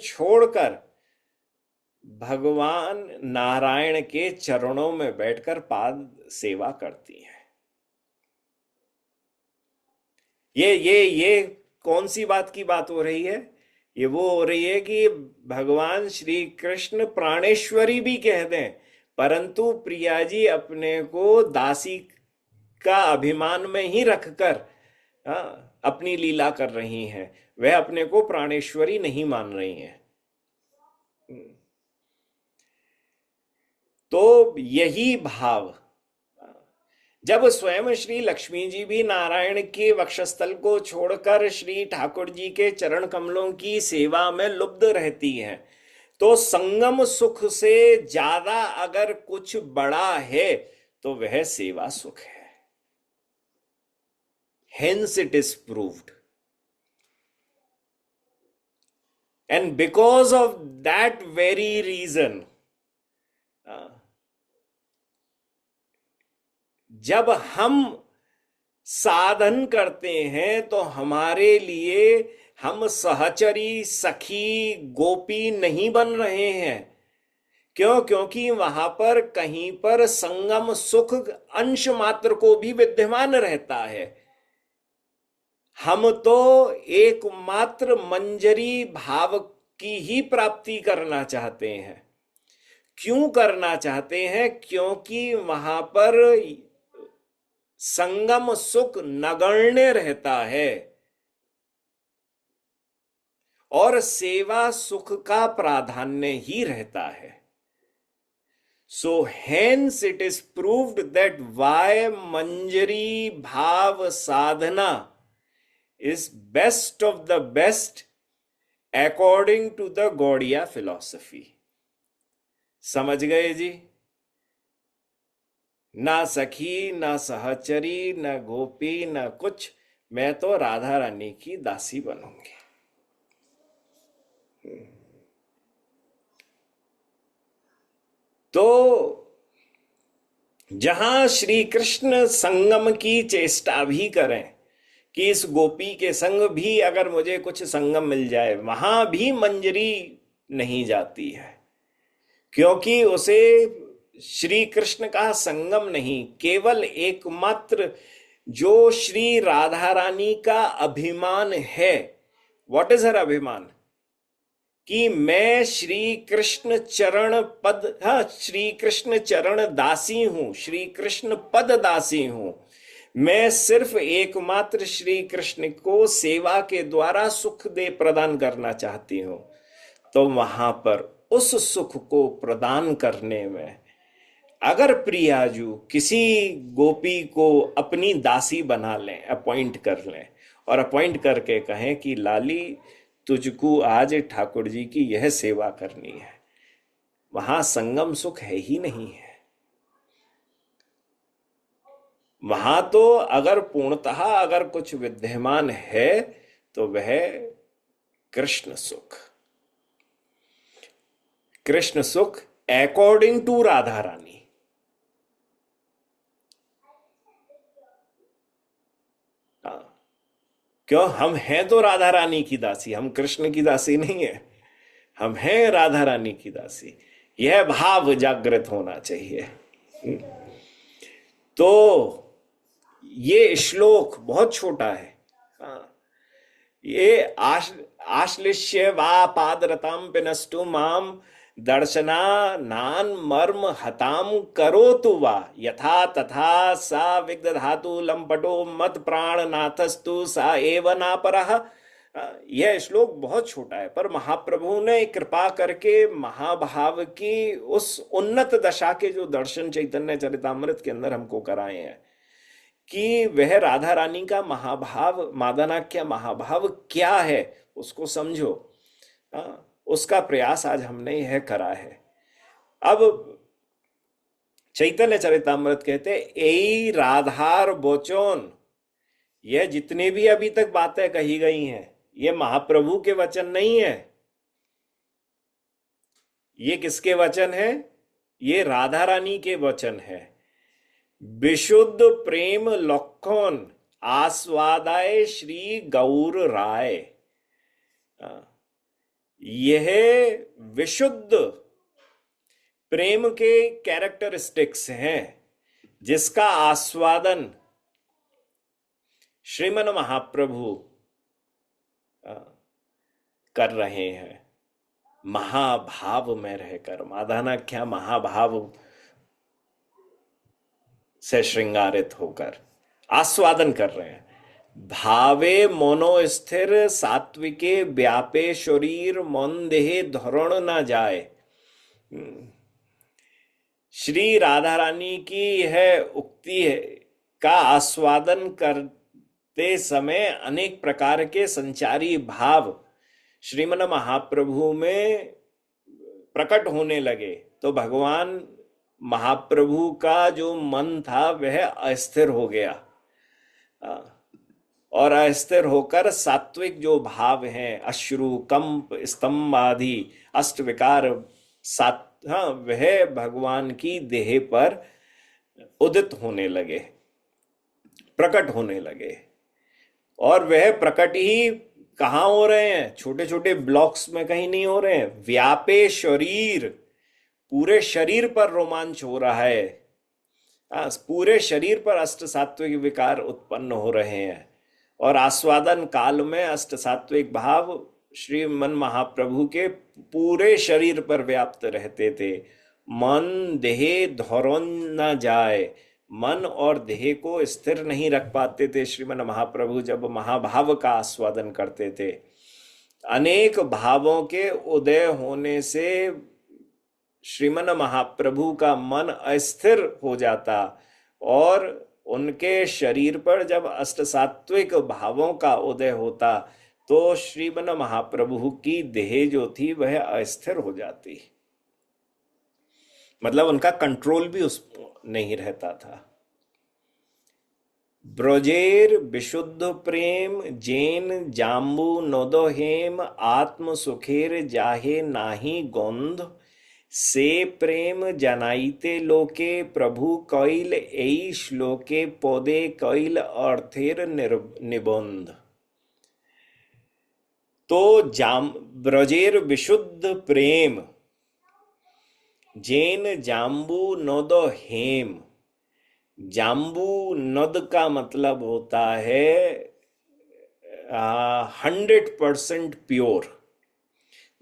A: छोड़कर भगवान नारायण के चरणों में बैठकर पाद सेवा करती हैं। ये कौन सी बात की बात हो रही है? ये वो हो रही है कि भगवान श्री कृष्ण प्राणेश्वरी भी कह दें, परंतु प्रिया जी अपने को दासी का अभिमान में ही रखकर अपनी लीला कर रही हैं। वह अपने को प्राणेश्वरी नहीं मान रही हैं। तो यही भाव जब स्वयं श्री लक्ष्मी जी भी नारायण के वक्षस्थल को छोड़कर श्री ठाकुर जी के चरण कमलों की सेवा में लुब्ध रहती हैं, तो संगम सुख से ज्यादा अगर कुछ बड़ा है तो वह सेवा सुख है। Hence it is proved. And because of that very reason, जब हम साधन करते हैं तो हमारे लिए हम सहचरी सखी गोपी नहीं बन रहे हैं। क्यों? क्योंकि वहां पर कहीं पर संगम सुख अंश मात्र को भी विद्यमान रहता है। हम तो एकमात्र मंजरी भाव की ही प्राप्ति करना चाहते हैं। क्यों करना चाहते हैं? क्योंकि वहां पर संगम सुख नगण्य रहता है और सेवा सुख का प्राधान्य ही रहता है। So hence it is proved that why मंजरी भाव साधना is best of the best according to the Gaudiya philosophy। समझ गए जी? ना सखी ना सहचरी ना गोपी ना कुछ, मैं तो राधा रानी की दासी बनूंगी। तो जहां श्री कृष्ण संगम की चेष्टा भी करें कि इस गोपी के संग भी अगर मुझे कुछ संगम मिल जाए, वहां भी मंजरी नहीं जाती है, क्योंकि उसे श्री कृष्ण का संगम नहीं, केवल एकमात्र जो श्री राधा रानी का अभिमान है। व्हाट इज हर अभिमान? कि मैं श्री कृष्ण चरण पद, श्री कृष्ण चरण दासी हूं, श्री कृष्ण पद दासी हूं। मैं सिर्फ एकमात्र श्री कृष्ण को सेवा के द्वारा सुख दे प्रदान करना चाहती हूं। तो वहां पर उस सुख को प्रदान करने में अगर प्रियाजू किसी गोपी को अपनी दासी बना लें, अपॉइंट कर लें और अपॉइंट करके कहें कि लाली तुझको आज ठाकुर जी की यह सेवा करनी है, वहां संगम सुख है ही नहीं है। वहां तो अगर पूर्णतः अगर कुछ विद्यमान है तो वह कृष्ण सुख, कृष्ण सुख अकॉर्डिंग टू राधा रानी। हाँ, क्यों, हम हैं तो राधा रानी की दासी, हम कृष्ण की दासी नहीं है, हम हैं राधा रानी की दासी। यह भाव जागृत होना चाहिए। तो ये श्लोक बहुत छोटा है। हाँ, ये आश्लिष्य वा पादरताम पिनस्तु माम दर्शना नान मर्म हताम करोतु वा यथा तथा सा विग्धातु लंपटो मत प्राण नाथस्तु सा एव नापरः। यह श्लोक बहुत छोटा है, पर महाप्रभु ने कृपा करके महाभाव की उस उन्नत दशा के जो दर्शन चैतन्य चरितामृत के अंदर हमको कराए हैं कि वह राधा रानी का महाभाव, मादनाख्य महाभाव क्या है उसको समझो। उसका प्रयास आज हमने यह करा है। अब चैतन्य चरितामृत कहते ए राधार बोचोन, यह जितने भी अभी तक बातें कही गई हैं ये महाप्रभु के वचन नहीं है। ये किसके वचन है? ये राधा रानी के वचन है। विशुद्ध प्रेम लक्षण आस्वादाय श्री गौर राय। यह विशुद्ध प्रेम के कैरेक्टरिस्टिक्स हैं जिसका आस्वादन श्रीमन महाप्रभु कर रहे हैं, महाभाव में रहकर, मादानाख्या महाभाव से श्रृंगारित होकर आस्वादन कर रहे हैं। भावे मोनो स्थिर सात्विके व्यापे शरीर मन देहे धरण न जाए। श्री राधा रानी की यह उक्ति है का आस्वादन करते समय अनेक प्रकार के संचारी भाव श्रीमन महाप्रभु में प्रकट होने लगे, तो भगवान महाप्रभु का जो मन था वह अस्थिर हो गया, और अस्थिर होकर सात्विक जो भाव हैं, अश्रु कंप स्तंभ आदि अष्ट विकार वह भगवान की देह पर उदित होने लगे, प्रकट होने लगे। और वह प्रकट ही कहाँ हो रहे हैं? छोटे छोटे ब्लॉक्स में कहीं नहीं हो रहे हैं। व्यापे शरीर, पूरे शरीर पर रोमांच हो रहा है। पूरे शरीर पर अष्ट सात्विक विकार उत्पन्न हो रहे हैं, और आस्वादन काल में अष्ट सात्विक भाव श्रीमन महाप्रभु के पूरे शरीर पर व्याप्त रहते थे। मन देह धौरन न जाए, मन और देह को स्थिर नहीं रख पाते थे श्रीमन महाप्रभु जब महाभाव का आस्वादन करते थे। अनेक भावों के उदय होने से श्रीमन महाप्रभु का मन अस्थिर हो जाता, और उनके शरीर पर जब अष्ट सात्विक भावों का उदय होता तो श्रीमन महाप्रभु की देह जो थी वह अस्थिर हो जाती, मतलब उनका कंट्रोल भी उस नहीं रहता था। ब्रजेर विशुद्ध प्रेम जैन जाम्बू नोदो हेम आत्म सुखेर जाहे नाही गोंध से प्रेम जनाइते लोके प्रभु कैल एई श्लोके पौदे कैल अर्थेर निबंध। तो ब्रजेर विशुद्ध प्रेम जैन जाम्बू नोदो हेम। जाम्बू नद का मतलब होता है 100% प्योर।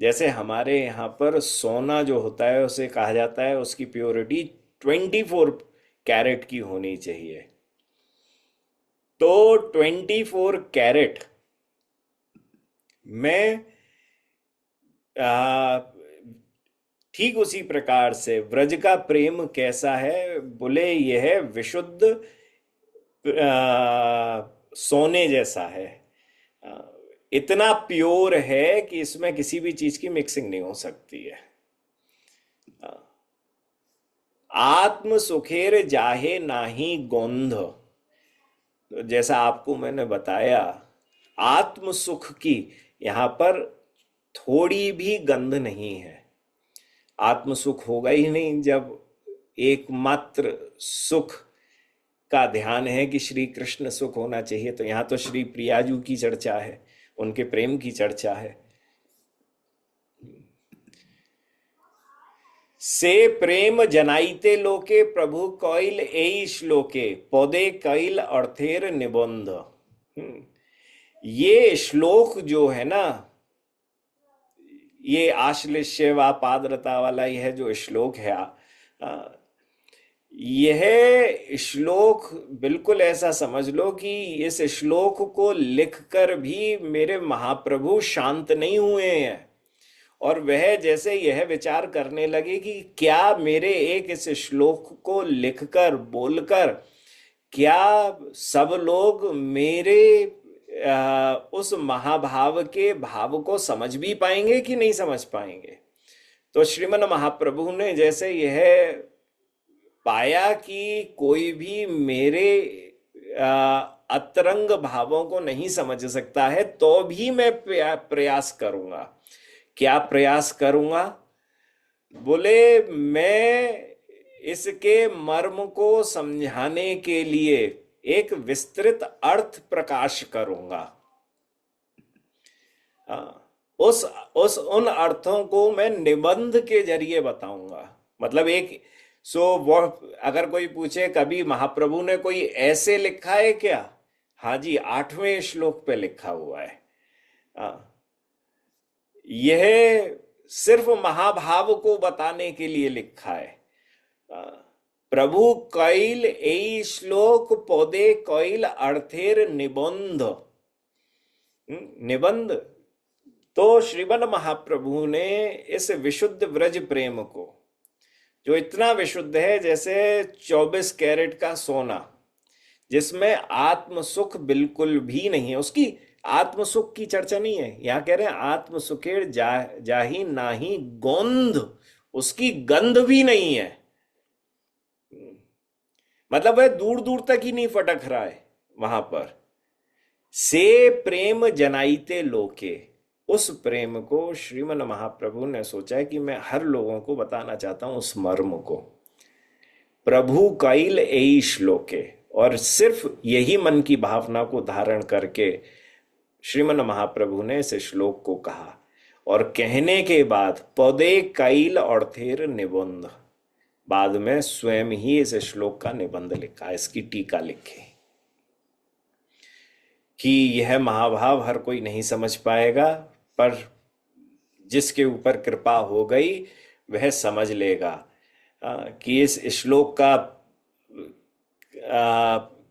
A: जैसे हमारे यहाँ पर सोना जो होता है उसे कहा जाता है उसकी प्योरिटी 24 कैरेट की होनी चाहिए। तो 24 कैरेट में ठीक उसी प्रकार से व्रज का प्रेम कैसा है, बोले यह विशुद्ध सोने जैसा है, इतना प्योर है कि इसमें किसी भी चीज की मिक्सिंग नहीं हो सकती है। आत्म सुखेर जाहे नाही गोंध, तो जैसा आपको मैंने बताया, आत्म सुख की यहाँ पर थोड़ी भी गंध नहीं है। आत्म सुख होगा ही नहीं जब एकमात्र सुख का ध्यान है कि श्री कृष्ण सुख होना चाहिए। तो यहाँ तो श्री प्रियाजू की चर्चा है, उनके प्रेम की चर्चा है। से प्रेम जनाइते लोके प्रभु कइल एई श्लोके पौधे कइल अर्थेर निबंध। ये श्लोक जो है ना, ये आश्लिष्य व पादरता वाला यह जो श्लोक है, यह श्लोक बिल्कुल ऐसा समझ लो कि इस श्लोक को लिखकर भी मेरे महाप्रभु शांत नहीं हुए हैं। और वह जैसे यह विचार करने लगे कि क्या मेरे एक इस श्लोक को लिखकर बोलकर क्या सब लोग मेरे उस महाभाव के भाव को समझ भी पाएंगे कि नहीं समझ पाएंगे। तो श्रीमन महाप्रभु ने जैसे यह पाया कि कोई भी मेरे अतरंग भावों को नहीं समझ सकता है, तो भी मैं प्रयास करूंगा। क्या प्रयास करूंगा? बोले मैं इसके मर्म को समझाने के लिए एक विस्तृत अर्थ प्रकाश करूंगा। उस उन अर्थों को मैं निबंध के जरिए बताऊंगा। मतलब एक वो अगर कोई पूछे कभी महाप्रभु ने कोई ऐसे लिखा है क्या? हाँ जी, 8वें श्लोक पे लिखा हुआ है। यह सिर्फ महाभाव को बताने के लिए लिखा है। प्रभु कइल ए श्लोक पौधे कइल अर्थेर निबंध। निबंध तो श्रीमन महाप्रभु ने इस विशुद्ध व्रज प्रेम को, जो इतना विशुद्ध है जैसे 24 कैरेट का सोना, जिसमें आत्म सुख बिल्कुल भी नहीं है, उसकी आत्म सुख की चर्चा नहीं है। यहां कह रहे हैं आत्म सुखेर जाही नाही गोंद, उसकी गंध भी नहीं है। मतलब वह दूर दूर तक ही नहीं फटक रहा है वहां पर। से प्रेम जनाइते लोके, उस प्रेम को श्रीमन महाप्रभु ने सोचा है कि मैं हर लोगों को बताना चाहता हूं उस मर्म को। प्रभु कइल एई श्लोके, और सिर्फ यही मन की भावना को धारण करके श्रीमन महाप्रभु ने इस श्लोक को कहा। और कहने के बाद पौधे कइल और थेर निबंध, बाद में स्वयं ही इस श्लोक का निबंध लिखा, इसकी टीका लिखी कि यह महाभाव हर कोई नहीं समझ पाएगा, पर जिसके ऊपर कृपा हो गई वह समझ लेगा कि इस श्लोक का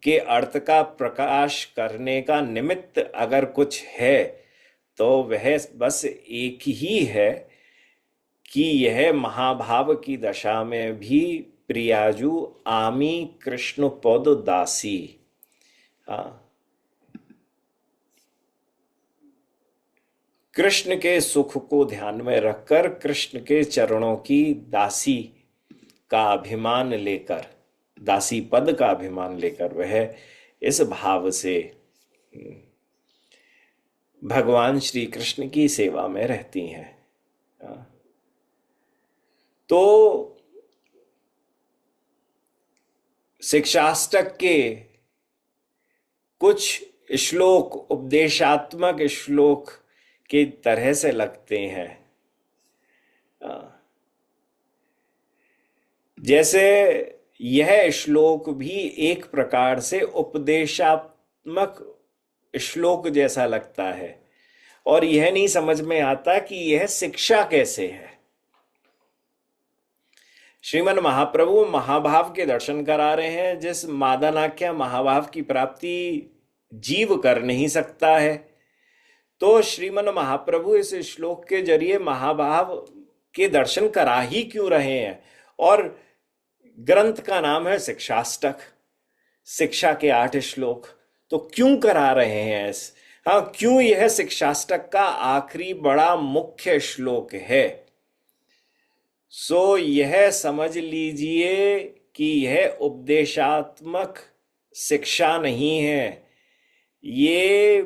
A: के अर्थ का प्रकाश करने का निमित्त अगर कुछ है तो वह बस एक ही है कि यह महाभाव की दशा में भी प्रियाजू आमी कृष्ण पद दासी, कृष्ण के सुख को ध्यान में रखकर कृष्ण के चरणों की दासी का अभिमान लेकर, दासी पद का अभिमान लेकर वह इस भाव से भगवान श्री कृष्ण की सेवा में रहती हैं। तो शिक्षाष्टक के कुछ श्लोक उपदेशात्मक श्लोक के तरह से लगते हैं। जैसे यह श्लोक भी एक प्रकार से उपदेशात्मक श्लोक जैसा लगता है, और यह नहीं समझ में आता कि यह शिक्षा कैसे है। श्रीमन महाप्रभु महाभाव के दर्शन करा रहे हैं, जिस मादनाख्या महाभाव की प्राप्ति जीव कर नहीं सकता है। तो श्रीमन महाप्रभु इस श्लोक के जरिए महाभाव के दर्शन करा ही क्यों रहे हैं? और ग्रंथ का नाम है शिक्षाष्टक, शिक्षा के 8 श्लोक, तो क्यों करा रहे हैं? क्यों यह शिक्षाष्टक का आखिरी बड़ा मुख्य श्लोक है? यह समझ लीजिए कि यह उपदेशात्मक शिक्षा नहीं है। ये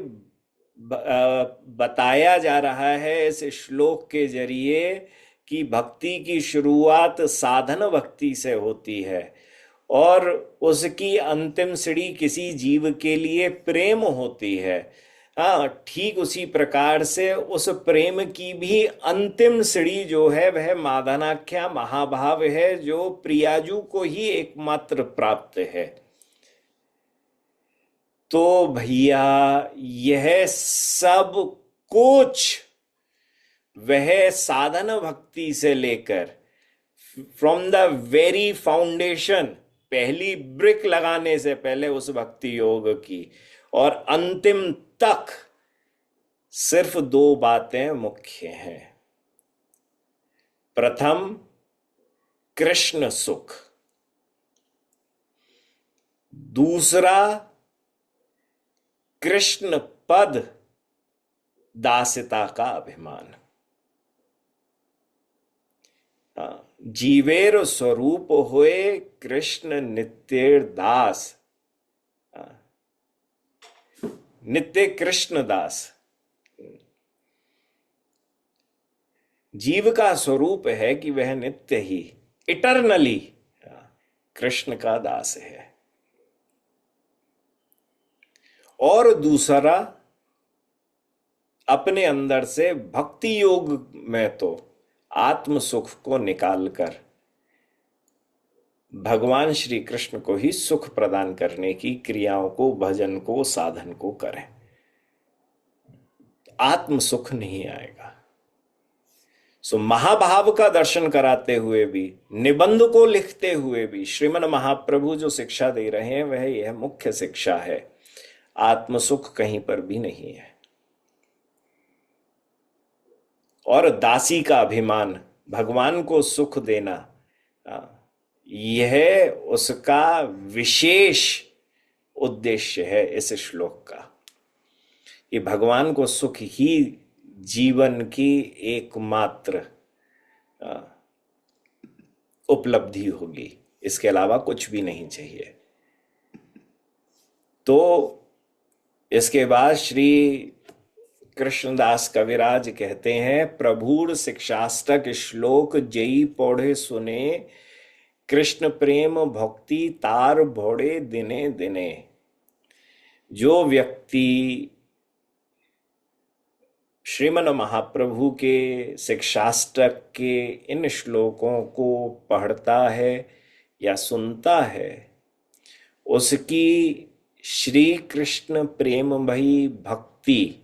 A: बताया जा रहा है इस श्लोक के जरिए कि भक्ति की शुरुआत साधन भक्ति से होती है और उसकी अंतिम सीढ़ी किसी जीव के लिए प्रेम होती है। हाँ, ठीक उसी प्रकार से उस प्रेम की भी अंतिम सीढ़ी जो है वह मादनाख्या महाभाव है, जो प्रियाजू को ही एकमात्र प्राप्त है। तो भैया यह सब कुछ वह साधन भक्ति से लेकर फ्रॉम द वेरी फाउंडेशन, पहली ब्रिक लगाने से पहले उस भक्ति योग की, और अंतिम तक सिर्फ दो बातें मुख्य हैं। प्रथम, कृष्ण सुख। दूसरा, कृष्ण पद दासिता का अभिमान। जीवेर स्वरूप होए कृष्ण नित्य दास, नित्य कृष्ण दास। जीव का स्वरूप है कि वह नित्य ही, इटरनली कृष्ण का दास है। और दूसरा, अपने अंदर से भक्ति योग में तो आत्म सुख को निकालकर भगवान श्री कृष्ण को ही सुख प्रदान करने की क्रियाओं को, भजन को, साधन को करें। आत्म सुख नहीं आएगा। सो महाभाव का दर्शन कराते हुए भी, निबंध को लिखते हुए भी श्रीमन महाप्रभु जो शिक्षा दे रहे हैं वह यह मुख्य शिक्षा है। आत्म सुख कहीं पर भी नहीं है। और दासी का अभिमान, भगवान को सुख देना, यह उसका विशेष उद्देश्य है इस श्लोक का, कि भगवान को सुख ही जीवन की एकमात्र उपलब्धि होगी, इसके अलावा कुछ भी नहीं चाहिए। तो इसके बाद श्री कृष्णदास कविराज कहते हैं, प्रभुर शिक्षाष्टक श्लोक जई पौढ़े सुने, कृष्ण प्रेम भक्ति तार भोड़े दिने दिने। जो व्यक्ति श्रीमन महाप्रभु के शिक्षाष्टक के इन श्लोकों को पढ़ता है या सुनता है, उसकी श्री कृष्ण प्रेममयी भक्ति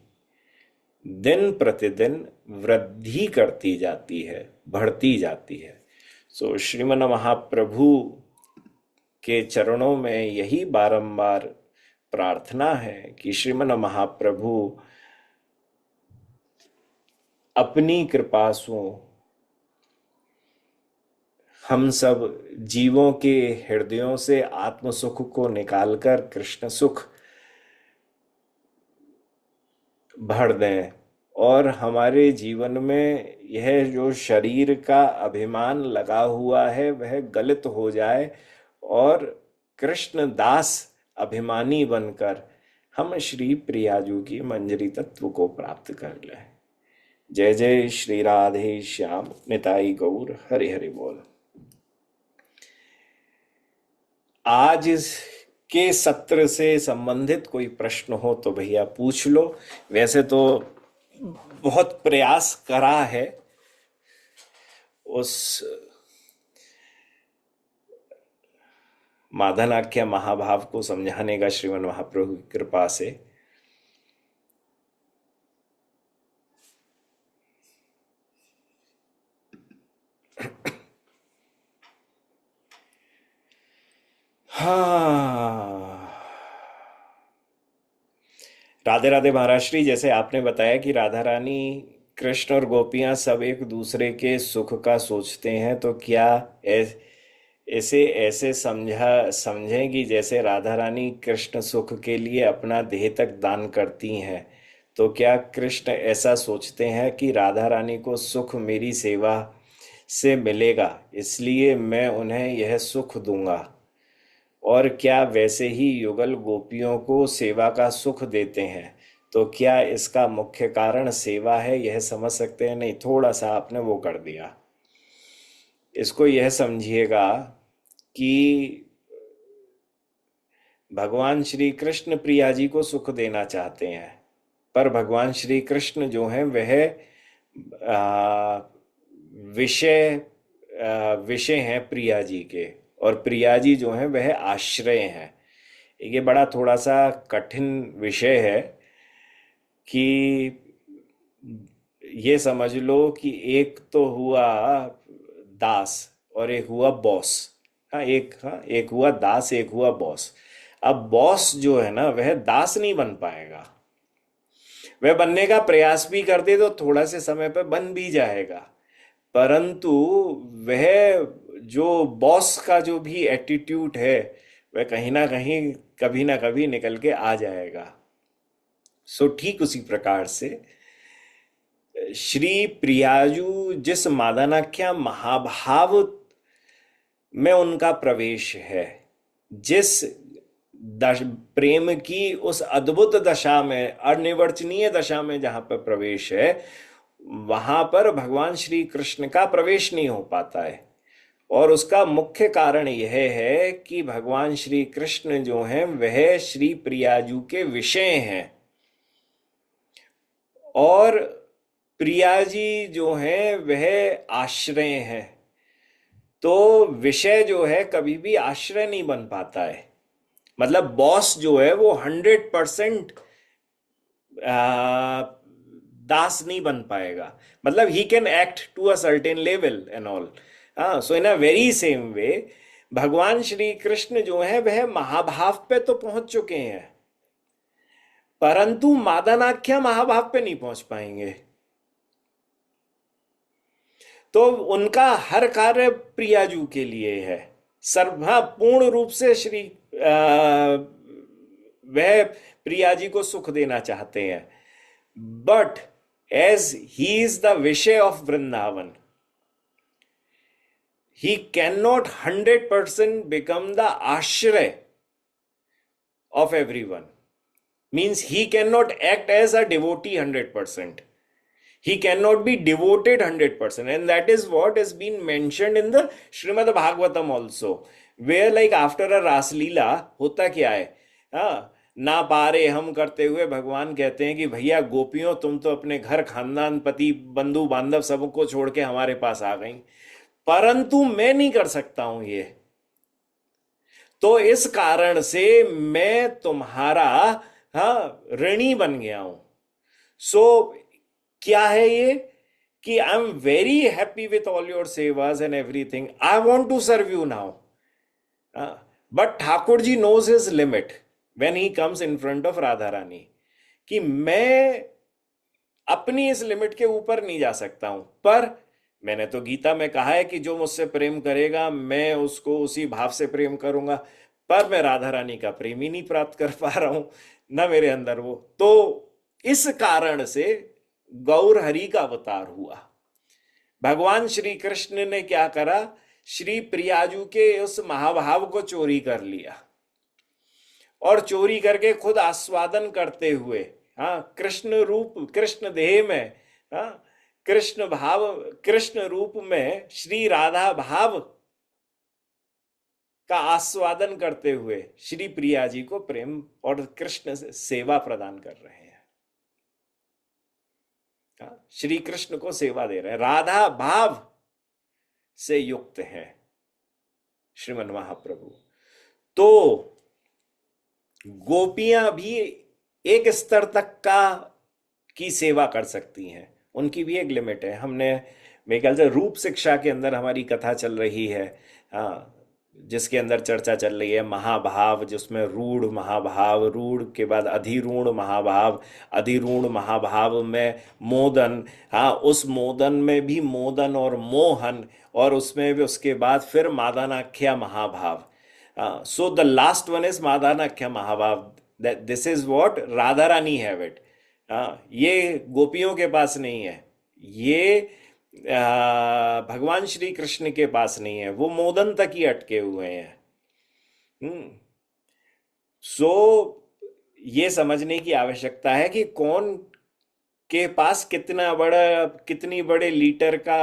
A: दिन प्रतिदिन वृद्धि करती जाती है, बढ़ती जाती है। सो श्रीमन महाप्रभु के चरणों में यही बारंबार प्रार्थना है कि श्रीमन महाप्रभु अपनी कृपा से हम सब जीवों के हृदयों से आत्म सुख को निकालकर कृष्ण सुख भर दें, और हमारे जीवन में यह जो शरीर का अभिमान लगा हुआ है वह गलित हो जाए और कृष्ण दास अभिमानी बनकर हम श्री प्रियाजू की मंजरी तत्व को प्राप्त कर लें। जय जय श्री राधे श्याम निताई गौर हरि हरि बोल। आज के सत्र से संबंधित कोई प्रश्न हो तो भैया पूछ लो। वैसे तो बहुत प्रयास करा है उस मादनाख्या महाभाव को समझाने का श्रीमन महाप्रभु की कृपा से। हाँ, राधे राधे महाराज श्री। जैसे आपने बताया कि राधा रानी, कृष्ण और गोपियां सब एक दूसरे के सुख का सोचते हैं, तो क्या ऐसे ऐसे समझें कि जैसे राधा रानी कृष्ण सुख के लिए अपना देह तक दान करती हैं, तो क्या कृष्ण ऐसा सोचते हैं कि राधा रानी को सुख मेरी सेवा से मिलेगा, इसलिए मैं उन्हें यह सुख दूंगा और क्या वैसे ही युगल गोपियों को सेवा का सुख देते हैं। तो क्या इसका मुख्य कारण सेवा है, यह समझ सकते हैं? नहीं, थोड़ा सा आपने वो कर दिया। इसको यह समझिएगा कि भगवान श्री कृष्ण प्रिया जी को सुख देना चाहते हैं, पर भगवान श्री कृष्ण जो हैं वह आ, विषय विषय हैं प्रिया जी के, और प्रिया जी जो हैं वह आश्रय हैं। ये बड़ा थोड़ा सा कठिन विषय है कि ये समझ लो कि एक तो हुआ दास और एक हुआ बॉस। हाँ, एक हुआ दास, एक हुआ बॉस। अब बॉस जो है ना वह दास नहीं बन पाएगा। वह बनने का प्रयास भी कर दे तो थोड़ा से समय पर बन भी जाएगा, परंतु वह जो बॉस का जो भी एटीट्यूड है वह कहीं ना कहीं कभी ना कभी निकल के आ जाएगा। सो ठीक उसी प्रकार से श्री प्रियाजू जिस मादनाख्या महाभाव में उनका प्रवेश है, जिस प्रेम की उस अद्भुत दशा में, अनिर्वचनीय दशा में जहां पर प्रवेश है, वहां पर भगवान श्री कृष्ण का प्रवेश नहीं हो पाता है। और उसका मुख्य कारण यह है कि भगवान श्री कृष्ण जो हैं वह श्री प्रियाजू के विषय हैं, और प्रिया जी जो हैं वह आश्रय हैं। तो विषय जो है कभी भी आश्रय नहीं बन पाता है। मतलब बॉस जो है वो 100% दास नहीं बन पाएगा। मतलब he can act to a certain level and all. हाँ, so in a very same way भगवान श्री कृष्ण जो है वह महाभाव पे तो पहुंच चुके हैं, परंतु मादनाख्या महाभाव पे नहीं पहुंच पाएंगे। तो उनका हर कार्य प्रियाजू के लिए है। सर्व पूर्ण रूप से श्री वह प्रिया जी को सुख देना चाहते हैं, but as he is the विषय of Vrindavan, he cannot 100% become the ashray of everyone. Means he cannot act as a devotee 100%. He cannot be devoted 100%. And that is what has been mentioned in the Srimad Bhagavatam also. Where like after a Ras Leela, होता क्या है? हाँ, ना पारे हम करते हुए भगवान कहते हैं कि भैया गोपियों तुम तो अपने घर खानदान पति बंधु बांधव सबको छोड़ के हमारे पास आ गई, परंतु मैं नहीं कर सकता हूं ये। तो इस कारण से मैं तुम्हारा ऋणी बन गया हूं। सो क्या है ये कि I am very happy with all your सेवास and everything, I want to serve you now, but Thakur ji knows his limit when he comes in front of Radha Rani, कि मैं अपनी इस लिमिट के ऊपर नहीं जा सकता हूं। पर मैंने तो गीता में कहा है कि जो मुझसे प्रेम करेगा मैं उसको उसी भाव से प्रेम करूंगा, पर मैं राधा रानी का प्रेम ही नहीं प्राप्त कर पा रहा हूं, ना मेरे अंदर वो। तो इस कारण से गौर हरि का अवतार हुआ। भगवान श्री कृष्ण ने क्या करा, श्री प्रियाजू के उस महाभाव को चोरी कर लिया, और चोरी करके खुद आस्वादन करते हुए, कृष्ण रूप कृष्ण देह में, कृष्ण भाव कृष्ण रूप में श्री राधा भाव का आस्वादन करते हुए श्री प्रिया जी को प्रेम और कृष्ण से सेवा प्रदान कर रहे हैं। श्री कृष्ण को सेवा दे रहे हैं, राधा भाव से युक्त है श्रीमन महाप्रभु। तो गोपियां भी एक स्तर तक की सेवा कर सकती हैं, उनकी भी एक लिमिट है। हमने मेरे ख्याल से रूप शिक्षा के अंदर हमारी कथा चल रही है, जिसके अंदर चर्चा चल रही है महाभाव, जिसमें रूढ़ महाभाव, रूढ़ के बाद अधिरूढ़ महाभाव, अधिरूढ़ महाभाव में मोदन, उस मोदन में भी मोदन और मोहन, और उसमें भी उसके बाद फिर मादानाख्या महाभाव। So the last one is madanakhya mahabhav. This is what Radha Rani have it. ये गोपियों के पास नहीं है, ये भगवान श्री कृष्ण के पास नहीं है, वो मोदन तक ही अटके हुए हैं। हम्म। सो ये समझने की आवश्यकता है कि कौन के पास कितना बड़ा, कितनी बड़े लीटर का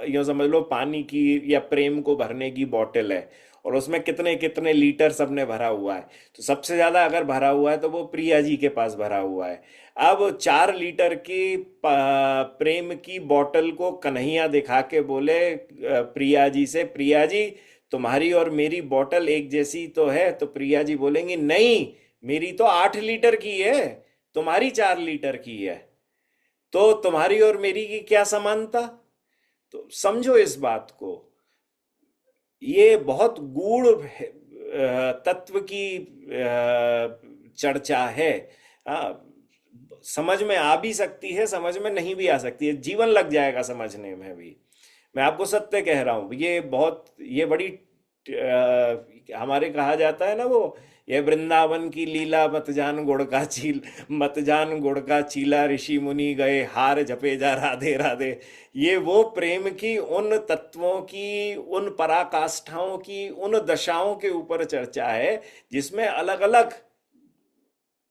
A: यो समझ लो पानी की या प्रेम को भरने की बोतल है, और उसमें कितने कितने लीटर सबने भरा हुआ है। तो सबसे ज्यादा अगर भरा हुआ है तो वो प्रिया जी के पास भरा हुआ है। अब 4 लीटर की प्रेम की बोतल को कन्हैया दिखा के बोले प्रिया जी से, प्रिया जी तुम्हारी और मेरी बोतल एक जैसी तो है। तो प्रिया जी बोलेंगी नहीं, मेरी तो 8 लीटर की है, तुम्हारी 4 लीटर की है, तो तुम्हारी और मेरी की क्या समानता। तो समझो इस बात को, ये बहुत गूढ़ तत्व की चर्चा है। समझ में आ भी सकती है, समझ में नहीं भी आ सकती है, जीवन लग जाएगा समझने में भी। मैं आपको सत्य कह रहा हूं, ये बहुत, ये बड़ी हमारे कहा जाता है ना वो, ये वृंदावन की लीला मत जान गुड़ का चील, मत जान गुड़ का चीला, ऋषि मुनि गए हार जपे जा राधे राधे। ये वो प्रेम की उन तत्वों की, उन पराकाष्ठाओं की, उन दशाओं के ऊपर चर्चा है जिसमें अलग अलग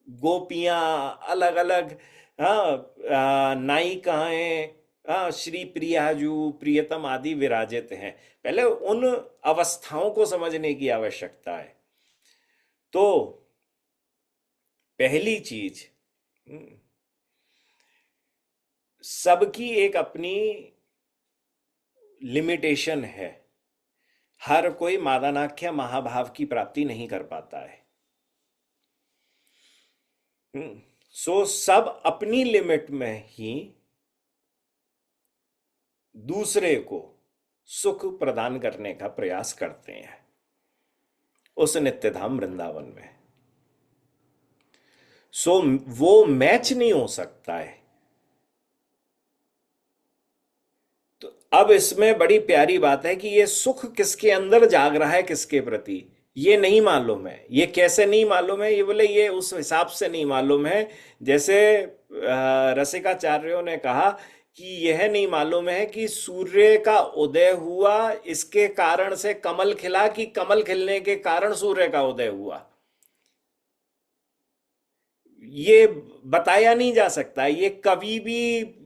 A: गोपियां, अलग अलग, हाँ, नायिकाएं, हाँ, श्री प्रियाजू प्रियतम आदि विराजित हैं। पहले उन अवस्थाओं को समझने की आवश्यकता है। तो पहली चीज, हम्म, सबकी एक अपनी लिमिटेशन है। हर कोई मादानाख्य महाभाव की प्राप्ति नहीं कर पाता है। सो सब अपनी लिमिट में ही दूसरे को सुख प्रदान करने का प्रयास करते हैं उस नित्य धाम वृंदावन में। सो वो मैच नहीं हो सकता है। तो अब इसमें बड़ी प्यारी बात है कि ये सुख किसके अंदर जाग रहा है, किसके प्रति, ये नहीं मालूम है। ये कैसे नहीं मालूम है, ये बोले ये उस हिसाब से नहीं मालूम है जैसे रसिकाचार्यों ने कहा कि यह नहीं मालूम है कि सूर्य का उदय हुआ इसके कारण से कमल खिला, कि कमल खिलने के कारण सूर्य का उदय हुआ। ये बताया नहीं जा सकता। ये कभी भी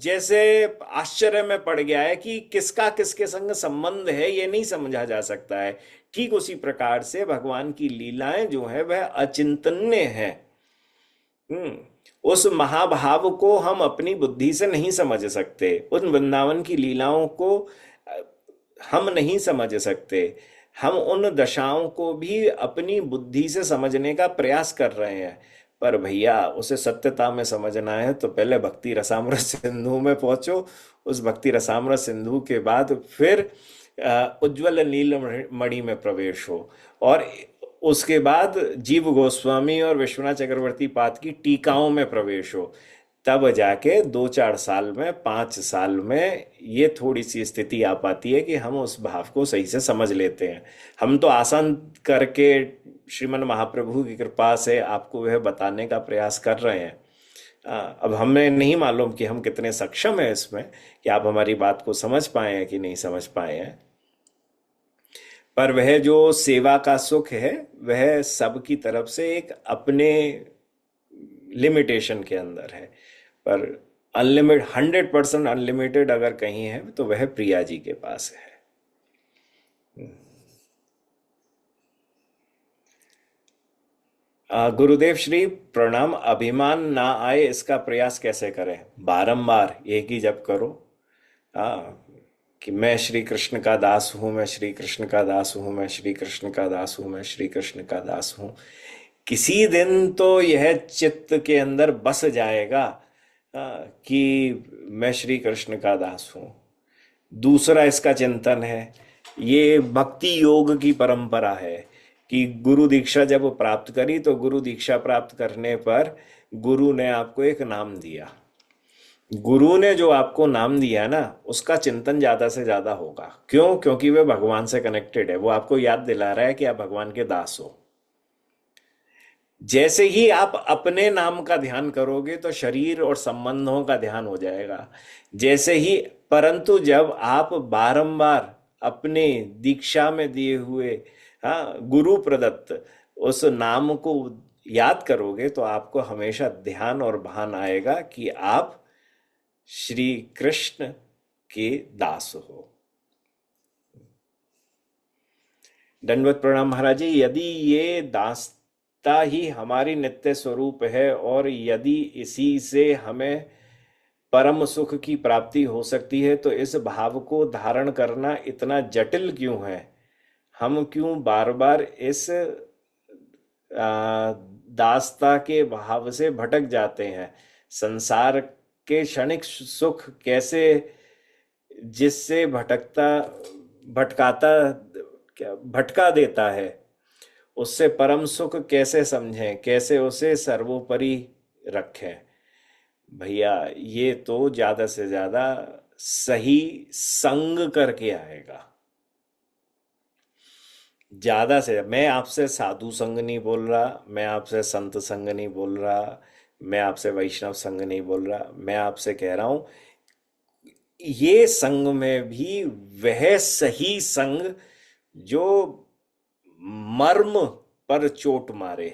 A: जैसे आश्चर्य में पड़ गया है कि किसका किसके संग संबंध है, ये नहीं समझा जा सकता है। ठीक उसी प्रकार से भगवान की लीलाएं जो है वह अचिंतन्य है। हम्म। उस महाभाव को हम अपनी बुद्धि से नहीं समझ सकते, उन वृंदावन की लीलाओं को अ, हम नहीं समझ सकते। हम उन दशाओं को भी अपनी बुद्धि से समझने का प्रयास कर रहे हैं। पर भैया उसे सत्यता में समझना है तो पहले भक्ति रसामृत सिंधु में पहुंचो। उस भक्ति रसामृत सिंधु के बाद फिर उज्ज्वल नील मणि में प्रवेश हो, और उसके बाद जीव गोस्वामी और विश्वनाथ चक्रवर्ती पाद की टीकाओं में प्रवेश हो। तब जाके 2-4 साल में, 5 साल में ये थोड़ी सी स्थिति आ पाती है कि हम उस भाव को सही से समझ लेते हैं। हम तो आसान करके श्रीमन महाप्रभु की कृपा से आपको वह बताने का प्रयास कर रहे हैं। अब हमें नहीं मालूम कि हम कितने सक्षम हैं इसमें, कि आप हमारी बात को समझ पाए हैं कि नहीं समझ पाए हैं। पर वह जो सेवा का सुख है वह सबकी तरफ से एक अपने लिमिटेशन के अंदर है। पर अनलिमिटेड, 100% अनलिमिटेड अगर कहीं है तो वह प्रिया जी के पास है। गुरुदेव श्री प्रणाम। अभिमान ना आए इसका प्रयास कैसे करें? बारंबार एक ही जप करो। आ, कि मैं श्री कृष्ण का दास हूं, मैं श्री कृष्ण का दास हूं, मैं श्री कृष्ण का दास हूं, मैं श्री कृष्ण का दास हूं। किसी दिन तो यह चित्त के अंदर बस जाएगा कि मैं श्री कृष्ण का दास हूं। दूसरा इसका चिंतन है, ये भक्ति योग की परंपरा है कि गुरु दीक्षा जब प्राप्त करी तो गुरु दीक्षा प्राप्त करने पर गुरु ने आपको एक नाम दिया। गुरु ने जो आपको नाम दिया ना, उसका चिंतन ज्यादा से ज्यादा होगा। क्यों? क्योंकि वह भगवान से कनेक्टेड है। वो आपको याद दिला रहा है कि आप भगवान के दास हो। जैसे ही आप अपने नाम का ध्यान करोगे तो शरीर और संबंधों का ध्यान हो जाएगा। जैसे ही, परंतु जब आप बारंबार अपने दीक्षा में दिए हुए, हाँ, गुरु प्रदत्त उस नाम को याद करोगे तो आपको हमेशा ध्यान और भान आएगा कि आप श्री कृष्ण के दास हो। दंडवत प्रणाम महाराज जी। यदि ये दासता ही हमारी नित्य स्वरूप है और यदि इसी से हमें परम सुख की प्राप्ति हो सकती है तो इस भाव को धारण करना इतना जटिल क्यों है? हम क्यों बार बार इस दासता के भाव से भटक जाते हैं? संसार के क्षणिक सुख कैसे जिससे भटकाता, क्या भटका देता है, उससे परम सुख कैसे समझें, कैसे उसे सर्वोपरि रखें? भैया ये तो ज्यादा से ज्यादा सही संग करके आएगा। ज्यादा से मैं आपसे साधु संग नहीं बोल रहा, मैं आपसे संत संग नहीं बोल रहा, मैं आपसे वैष्णव संग नहीं बोल रहा, मैं आपसे कह रहा हूं ये संग में भी वह सही संग जो मर्म पर चोट मारे।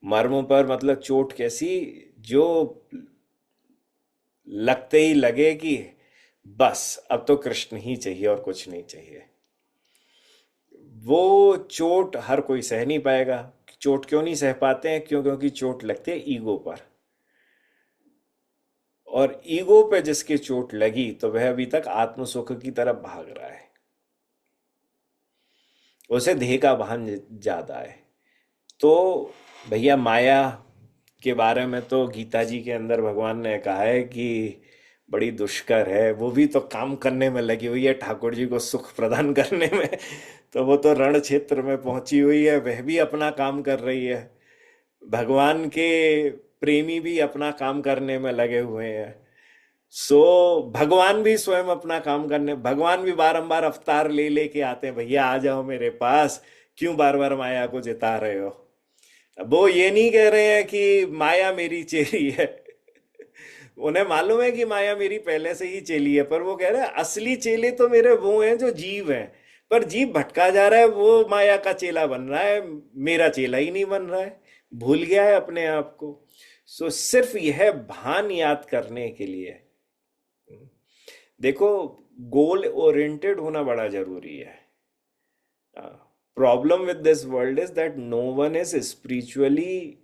A: मर्म पर मतलब चोट कैसी? जो लगते ही लगे कि बस अब तो कृष्ण ही चाहिए और कुछ नहीं चाहिए। वो चोट हर कोई सह नहीं पाएगा। चोट क्यों नहीं सह पाते हैं? क्योंकि चोट लगती है ईगो पर, और ईगो पे जिसकी चोट लगी तो वह अभी तक आत्म सुख की तरफ भाग रहा है, उसे देह का भान ज्यादा है। तो भैया माया के बारे में तो गीता जी के अंदर भगवान ने कहा है कि बड़ी दुष्कर है, वो भी तो काम करने में लगी हुई है ठाकुर जी को सुख प्रदान करने में। तो वो तो रण क्षेत्र में पहुंची हुई है, वह भी अपना काम कर रही है। भगवान के प्रेमी भी अपना काम करने में लगे हुए हैं। सो भगवान भी स्वयं अपना काम करने, भगवान भी बारंबार अवतार ले लेके आते हैं, भैया आ जाओ मेरे पास, क्यों बार बार माया को जिता रहे हो? वो ये नहीं कह रहे हैं कि माया मेरी चेली है। उन्हें मालूम है कि माया मेरी पहले से ही चेली है, पर वो कह रहे हैं असली चेले तो मेरे वो हैं जो जीव हैं। पर जीव भटका जा रहा है, वो माया का चेला बन रहा है, मेरा चेला ही नहीं बन रहा है, भूल गया है अपने आप को। सो सिर्फ यह भान याद करने के लिए देखो, गोल ओरिएंटेड होना बड़ा जरूरी है। Problem with this world is that no one is spiritually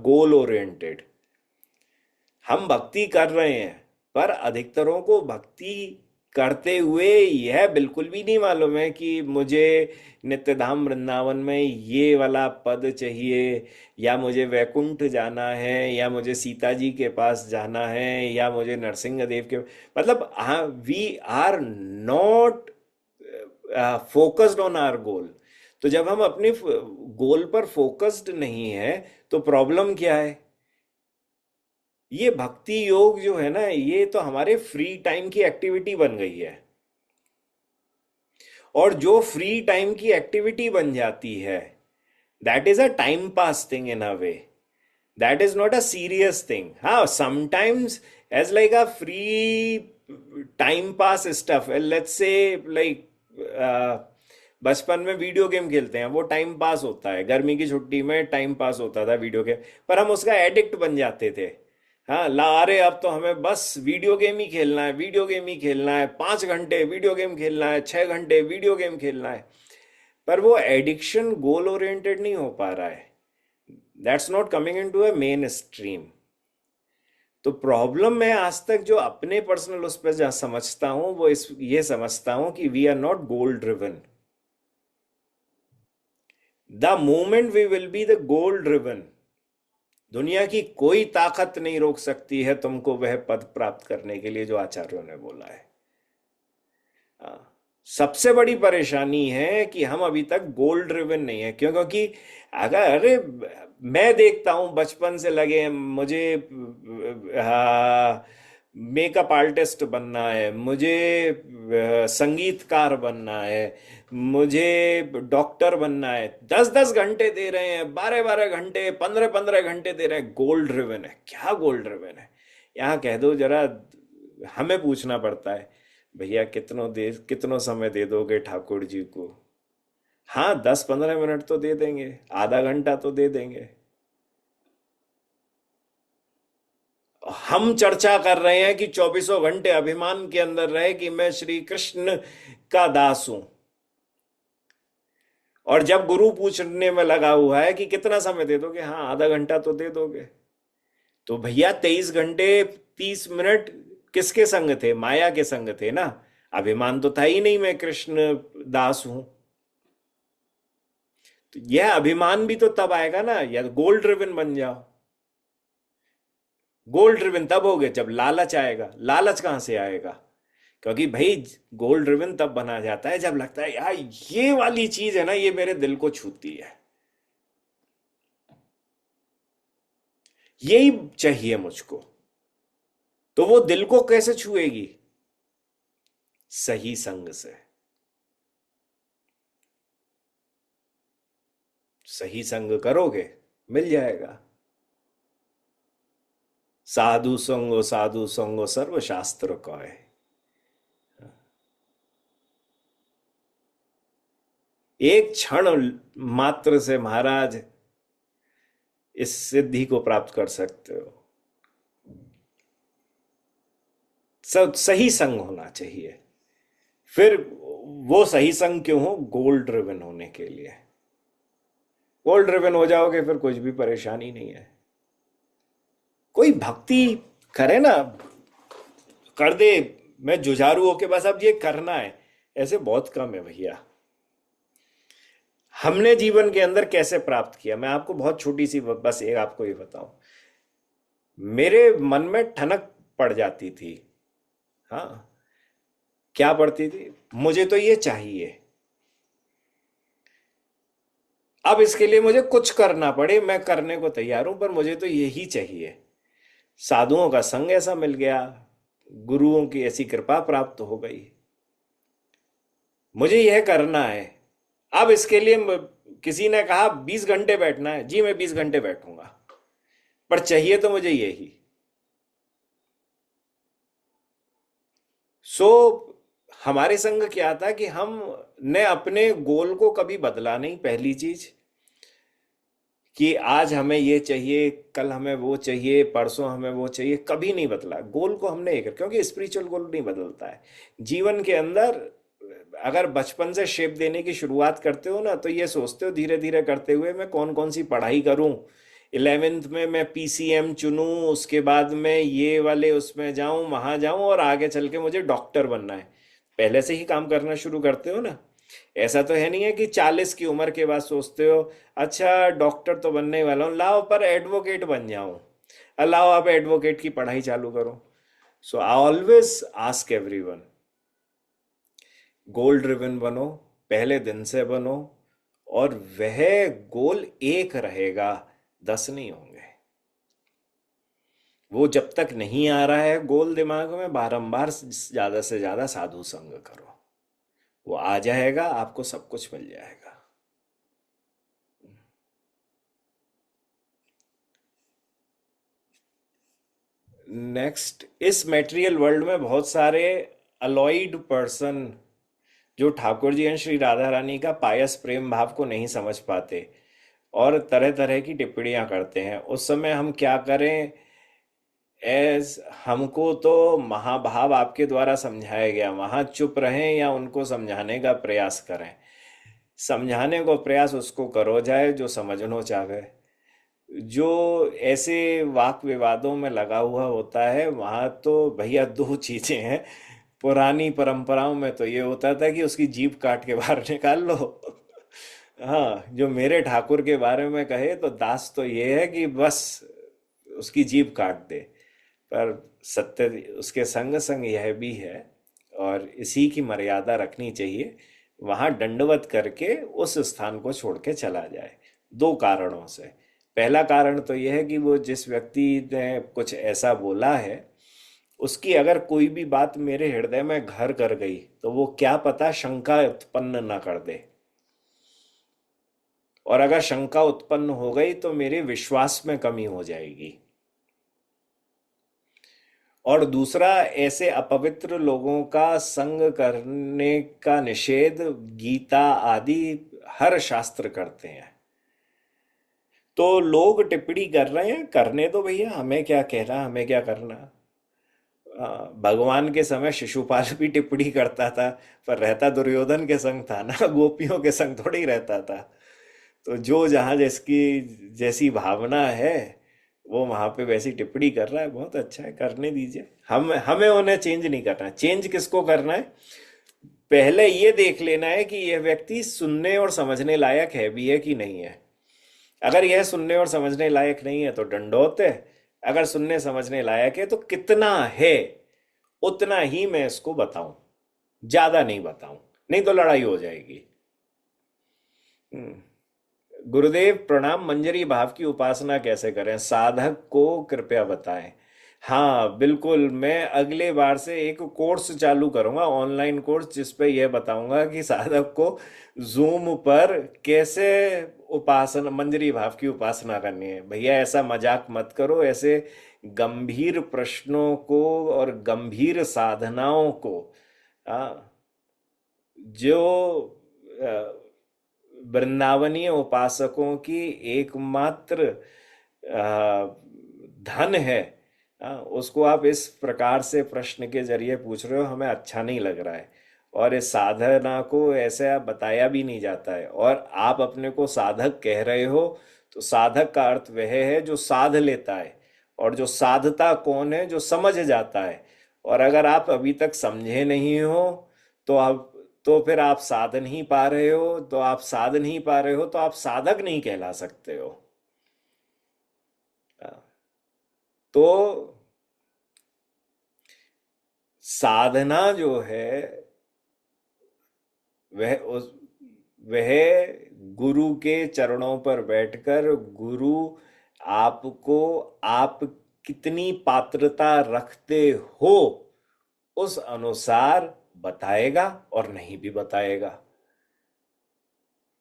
A: goal oriented. हम भक्ति कर रहे हैं, पर अधिकतरों को भक्ति करते हुए यह बिल्कुल भी नहीं मालूम है कि मुझे नित्यधाम वृंदावन में ये वाला पद चाहिए, या मुझे वैकुंठ जाना है, या मुझे सीता जी के पास जाना है, या मुझे नरसिंह देव के, मतलब we are not focused on our goal. तो जब हम अपने गोल पर फोकस्ड नहीं है तो प्रॉब्लम क्या है? ये भक्ति योग जो है ना, ये तो हमारे फ्री टाइम की एक्टिविटी बन गई है। और जो फ्री टाइम की एक्टिविटी बन जाती है, that is a time pass thing in a way, that is not a serious thing. हाँ, sometimes as like a free time pass stuff, let's say like बचपन में वीडियो गेम खेलते हैं, वो टाइम पास होता है, गर्मी की छुट्टी में टाइम पास होता था वीडियो गेम, पर हम उसका एडिक्ट बन जाते थे। हाँ ला, अरे अब तो हमें बस वीडियो गेम ही खेलना है, वीडियो गेम ही खेलना है, 5 घंटे वीडियो गेम खेलना है, 6 घंटे वीडियो गेम खेलना है। पर वो एडिक्शन गोल ओरिएंटेड नहीं हो पा रहा है, that's not coming into a mainstream. तो प्रॉब्लम मैं आज तक जो अपने पर्सनल उस पर जहाँ समझता हूँ वो ये समझता हूँ कि we are not goal driven. The moment we will be the goal driven, दुनिया की कोई ताकत नहीं रोक सकती है तुमको वह पद प्राप्त करने के लिए जो आचार्यों ने बोला है। हाँ, सबसे बड़ी परेशानी है कि हम अभी तक गोल ड्रिवन नहीं है। क्यों? क्योंकि अगर, अरे मैं देखता हूं बचपन से लगे हैं, मुझे मेकअप आर्टिस्ट बनना है, मुझे संगीतकार बनना है, मुझे डॉक्टर बनना है, 10-10 घंटे दे रहे हैं, 12-12 घंटे, 15-15 घंटे दे रहे हैं, गोल ड्रिवन है। क्या गोल ड्रिवन है? यहाँ कह दो जरा, हमें पूछना पड़ता है। भैया कितनों समय दे दोगे ठाकुर जी को? हाँ, 10-15 मिनट तो दे देंगे, आधा घंटा तो दे देंगे। हम चर्चा कर रहे हैं कि चौबीसों घंटे अभिमान के अंदर रहे कि मैं श्री कृष्ण का दास हूं। और जब गुरु पूछने में लगा हुआ है कि कितना समय दे दोगे, हाँ आधा घंटा तो दे दोगे, तो भैया 23 घंटे 30 मिनट किसके संग थे? माया के संग थे ना। अभिमान तो था ही नहीं मैं कृष्ण दास हूं। तो यह अभिमान भी तो तब आएगा ना, या गोल ड्रिवन बन जाओ। गोल ड्रिवन तब हो गए जब लालच आएगा। लालच कहां से आएगा? क्योंकि भाई गोल ड्रिवन तब बना जाता है जब लगता है यार ये वाली चीज है ना, ये मेरे दिल को छूती है, यही चाहिए मुझको। तो वो दिल को कैसे छुएगी? सही संग से। सही संग करोगे, मिल जाएगा। साधु संगो सर्व शास्त्र कहे। एक क्षण मात्र से महाराज इस सिद्धि को प्राप्त कर सकते हो। सब सही संग होना चाहिए। फिर वो सही संग क्यों हो? गोल ड्रिवन होने के लिए। गोल ड्रिवन हो जाओगे फिर कुछ भी परेशानी नहीं है। कोई भक्ति करे ना, कर दे, मैं जुझारू होके बस अब ये करना है, ऐसे बहुत कम है भैया। हमने जीवन के अंदर कैसे प्राप्त किया, मैं आपको बहुत छोटी सी बस एक आपको ये बताऊं। मेरे मन में ठनक पड़ जाती थी। हाँ, क्या पड़ती थी? मुझे तो ये चाहिए। अब इसके लिए मुझे कुछ करना पड़े, मैं करने को तैयार हूं, पर मुझे तो यही चाहिए। साधुओं का संग ऐसा मिल गया, गुरुओं की ऐसी कृपा प्राप्त हो गई, मुझे यह करना है। अब इसके लिए किसी ने कहा 20 घंटे बैठना है, जी मैं 20 घंटे बैठूंगा, पर चाहिए तो मुझे यही। सो हमारे संग क्या था कि हम ने अपने गोल को कभी बदला नहीं। पहली चीज कि आज हमें ये चाहिए, कल हमें वो चाहिए, परसों हमें वो चाहिए, कभी नहीं बदला गोल को हमने एक, क्योंकि स्पिरिचुअल गोल नहीं बदलता है। जीवन के अंदर अगर बचपन से शेप देने की शुरुआत करते हो ना, तो ये सोचते हो धीरे धीरे करते हुए मैं कौन कौन सी पढ़ाई करूं, 11th में मैं पीसीएम चुनूं, उसके बाद में ये वाले उसमें जाऊं, वहां जाऊं, और आगे चल के मुझे डॉक्टर बनना है। पहले से ही काम करना शुरू करते हो ना। ऐसा तो है नहीं है कि 40 की उम्र के बाद सोचते हो अच्छा डॉक्टर तो बनने वाला हूँ, लाओ पर एडवोकेट बन जाऊं, लाओ अब एडवोकेट की पढ़ाई चालू करो। So I always ask everyone, goal driven बनो, पहले दिन से बनो, और वह गोल एक रहेगा, 10 नहीं होंगे। वो जब तक नहीं आ रहा है गोल दिमाग में, बारंबार ज्यादा से ज्यादा साधु संग करो, वो आ जाएगा, आपको सब कुछ मिल जाएगा। नेक्स्ट, इस मेटेरियल वर्ल्ड में बहुत सारे अलॉइड पर्सन जो ठाकुर जी एंड श्री राधा रानी का पायस प्रेम भाव को नहीं समझ पाते और तरह तरह की टिप्पणियां करते हैं। उस समय हम क्या करें? एज हमको तो महाभाव आपके द्वारा समझाया गया, वहां चुप रहें या उनको समझाने का प्रयास करें? समझाने को प्रयास उसको करो जाए जो समझनो चाहे। जो ऐसे वाक विवादों में लगा हुआ होता है वहां तो भैया दो चीजें हैं। पुरानी परंपराओं में तो ये होता था कि उसकी जीभ काट के बाहर निकाल लो। हाँ, जो मेरे ठाकुर के बारे में कहे तो दास तो ये है कि बस उसकी जीभ काट दे। पर सत्य उसके संग संग यह भी है, और इसी की मर्यादा रखनी चाहिए, वहां दंडवत करके उस स्थान को छोड़ के चला जाए। दो कारणों से। पहला कारण तो यह है कि वो जिस व्यक्ति ने कुछ ऐसा बोला है, उसकी अगर कोई भी बात मेरे हृदय में घर कर गई तो वो क्या पता शंका उत्पन्न ना कर दे, और अगर शंका उत्पन्न हो गई तो मेरे विश्वास में कमी हो जाएगी। और दूसरा, ऐसे अपवित्र लोगों का संग करने का निषेध गीता आदि हर शास्त्र करते हैं। तो लोग टिप्पणी कर रहे हैं, करने दो भैया, हमें क्या कहना, हमें क्या करना। भगवान के समय शिशुपाल भी टिप्पणी करता था, पर रहता दुर्योधन के संग था ना, गोपियों के संग थोड़ी रहता था। तो जो जहाँ जिसकी जैसी भावना है, वो वहां पे वैसी टिप्पणी कर रहा है, बहुत अच्छा है, करने दीजिए। हम हमें उन्हें चेंज नहीं करना। चेंज किसको करना है? पहले ये देख लेना है कि यह व्यक्ति सुनने और समझने लायक है भी है कि नहीं है। अगर यह सुनने और समझने लायक नहीं है तो दंडोत है। अगर सुनने समझने लायक है तो कितना है उतना ही मैं इसको बताऊं, ज्यादा नहीं बताऊं, नहीं तो लड़ाई हो जाएगी। हम्म। गुरुदेव प्रणाम, मंजरी भाव की उपासना कैसे करें, साधक को कृपया बताएं। हाँ बिल्कुल, मैं अगले बार से एक कोर्स चालू करूंगा, ऑनलाइन कोर्स, जिस पे यह बताऊंगा कि साधक को जूम पर कैसे उपासना, मंजरी भाव की उपासना करनी है। भैया ऐसा मजाक मत करो, ऐसे गंभीर प्रश्नों को और गंभीर साधनाओं को, हाँ, जो वृंदावनीय उपासकों की एकमात्र धन है, उसको आप इस प्रकार से प्रश्न के जरिए पूछ रहे हो, हमें अच्छा नहीं लग रहा है। और इस साधना को ऐसे बताया भी नहीं जाता है, और आप अपने को साधक कह रहे हो। तो साधक का अर्थ वह है जो साध लेता है, और जो साधता कौन है? जो समझ जाता है। और अगर आप अभी तक समझे नहीं हो, तो आप, तो फिर आप साध नहीं पा रहे हो, तो आप साध नहीं पा रहे हो, तो आप साधक नहीं कहला सकते हो। तो साधना जो है, वह उस वह गुरु के चरणों पर बैठकर गुरु आपको, आप कितनी पात्रता रखते हो उस अनुसार बताएगा, और नहीं भी बताएगा।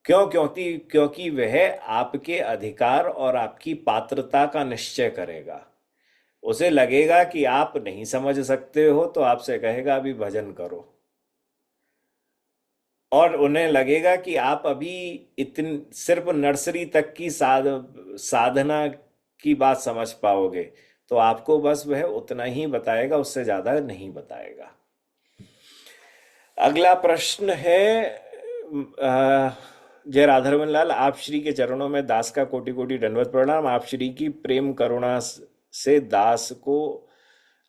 A: क्यों? क्योंकि वह आपके अधिकार और आपकी पात्रता का निश्चय करेगा। उसे लगेगा कि आप नहीं समझ सकते हो, तो आपसे कहेगा अभी भजन करो। और उन्हें लगेगा कि आप अभी इतन सिर्फ नर्सरी तक की साधना की बात समझ पाओगे, तो आपको बस वह उतना ही बताएगा, उससे ज्यादा नहीं बताएगा। अगला प्रश्न है, जय राधारमन लाल, आप श्री के चरणों में दास का कोटि कोटि दंडवत प्रणाम। आप श्री की प्रेम करुणा से दास को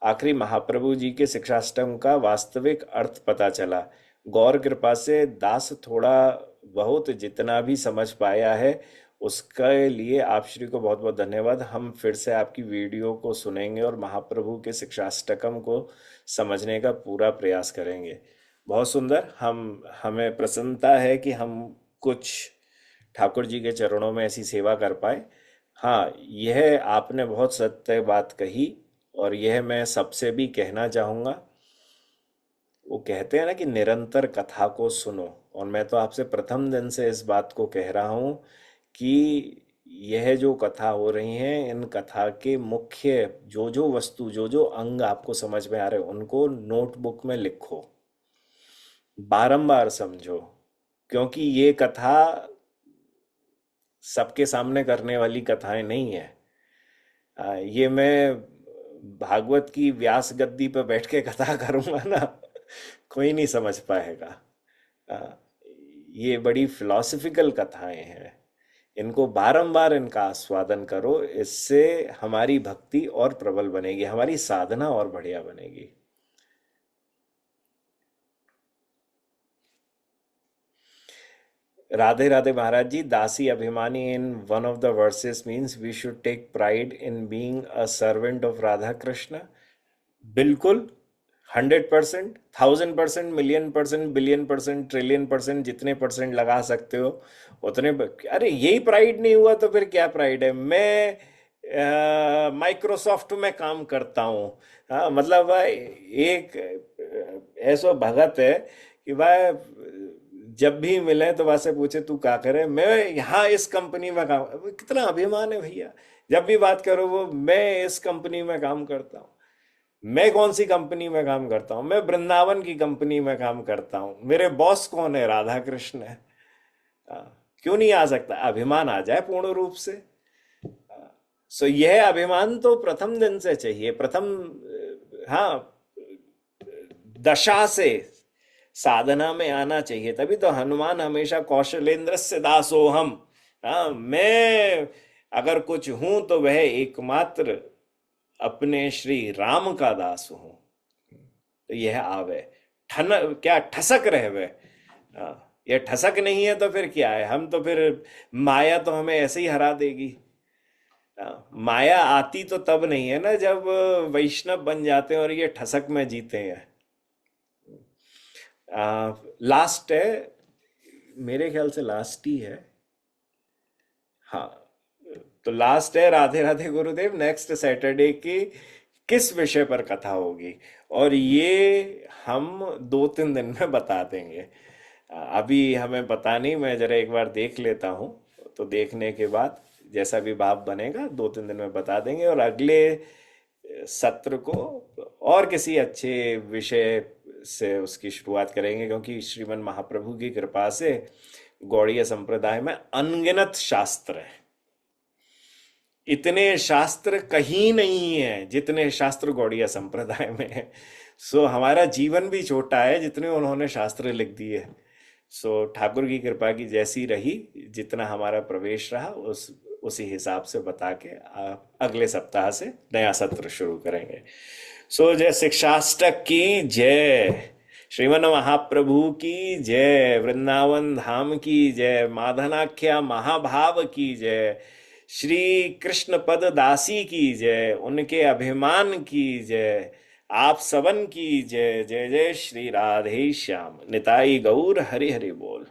A: आखिरी महाप्रभु जी के शिक्षाष्टम का वास्तविक अर्थ पता चला। गौर कृपा से दास थोड़ा बहुत जितना भी समझ पाया है, उसके लिए आप श्री को बहुत बहुत धन्यवाद। हम फिर से आपकी वीडियो को सुनेंगे और महाप्रभु के शिक्षाष्टकम को समझने का पूरा प्रयास करेंगे। बहुत सुंदर। हमें प्रसन्नता है कि हम कुछ ठाकुर जी के चरणों में ऐसी सेवा कर पाए। हाँ, यह आपने बहुत सत्य बात कही, और यह मैं सबसे भी कहना चाहूँगा। वो कहते हैं ना कि निरंतर कथा को सुनो, और मैं तो आपसे प्रथम दिन से इस बात को कह रहा हूँ कि यह जो कथा हो रही है, इन कथा के मुख्य जो जो वस्तु, जो जो अंग आपको समझ में आ रहे हैं, उनको नोटबुक में लिखो, बारंबार समझो। क्योंकि ये कथा सबके सामने करने वाली कथाएं नहीं है। ये मैं भागवत की व्यास गद्दी पर बैठ के कथा करूंगा ना, कोई नहीं समझ पाएगा। आ, ये बड़ी फिलॉसफिकल कथाएं हैं। इनको बारंबार इनका आस्वादन करो, इससे हमारी भक्ति और प्रबल बनेगी, हमारी साधना और बढ़िया बनेगी। राधे राधे महाराज जी, दासी अभिमानी in one of the verses means we should take pride in being a servant of Radha Krishna. बिल्कुल, 100%, 1000%, मिलियन%, बिलियन%, ट्रिलियन%, जितने परसेंट लगा सकते हो उतने अरे यही प्राइड नहीं हुआ तो फिर क्या प्राइड है? मैं माइक्रोसॉफ्ट में काम करता हूँ। हाँ मतलब भाई, एक ऐसा भगत है कि भाई जब भी मिले तो वैसे पूछे तू क्या करे, मैं यहाँ इस कंपनी में काम, कितना अभिमान है भैया। जब भी बात करो वो मैं इस कंपनी में काम करता हूँ। मैं कौन सी कंपनी में काम करता हूँ? मैं वृंदावन की कंपनी में काम करता हूँ। मेरे बॉस कौन है? राधा कृष्ण है। क्यों नहीं आ सकता? अभिमान आ जाए पूर्ण रूप से। सो यह अभिमान तो प्रथम दिन से चाहिए, प्रथम हाँ दशा से साधना में आना चाहिए। तभी तो हनुमान हमेशा कौशलेंद्र से दासोहम। हाँ, मैं अगर कुछ हूं तो वह एकमात्र अपने श्री राम का दास हूं। तो यह आवे, ठन क्या ठसक रहे वे। यह ठसक नहीं है तो फिर क्या है? हम तो फिर माया तो हमें ऐसे ही हरा देगी। माया आती तो तब नहीं है ना जब वैष्णव बन जाते हैं और ये ठसक में जीते हैं। लास्ट है, मेरे ख्याल से लास्ट ही है। हाँ, तो लास्ट है राधे राधे गुरुदेव। नेक्स्ट सैटरडे की किस विषय पर कथा होगी, और ये हम 2-3 दिन में बता देंगे। अभी हमें पता नहीं, मैं जरा एक बार देख लेता हूँ। तो देखने के बाद जैसा भी भाव बनेगा 2-3 दिन में बता देंगे, और अगले सत्र को और किसी अच्छे विषय से उसकी शुरुआत करेंगे, क्योंकि श्रीमन महाप्रभु की कृपा से गौड़ीय संप्रदाय में अनगिनत शास्त्र हैं। इतने शास्त्र कहीं नहीं है जितने शास्त्र गौड़ीय संप्रदाय में है। सो हमारा जीवन भी छोटा है जितने उन्होंने शास्त्र लिख दिए। सो ठाकुर की कृपा की जैसी रही, जितना हमारा प्रवेश रहा, उसी हिसाब से बता के अगले सप्ताह से नया सत्र शुरू करेंगे। सो जय शिक्षाष्टक की जय, श्रीमन महाप्रभु की जय, वृंदावन धाम की जय, माधनाख्या महाभाव की जय, श्री कृष्ण पद दासी की जय, उनके अभिमान की जय, आप सबन की जय। जय जय श्री राधे श्याम। निताई गौर हरि हरि बोल।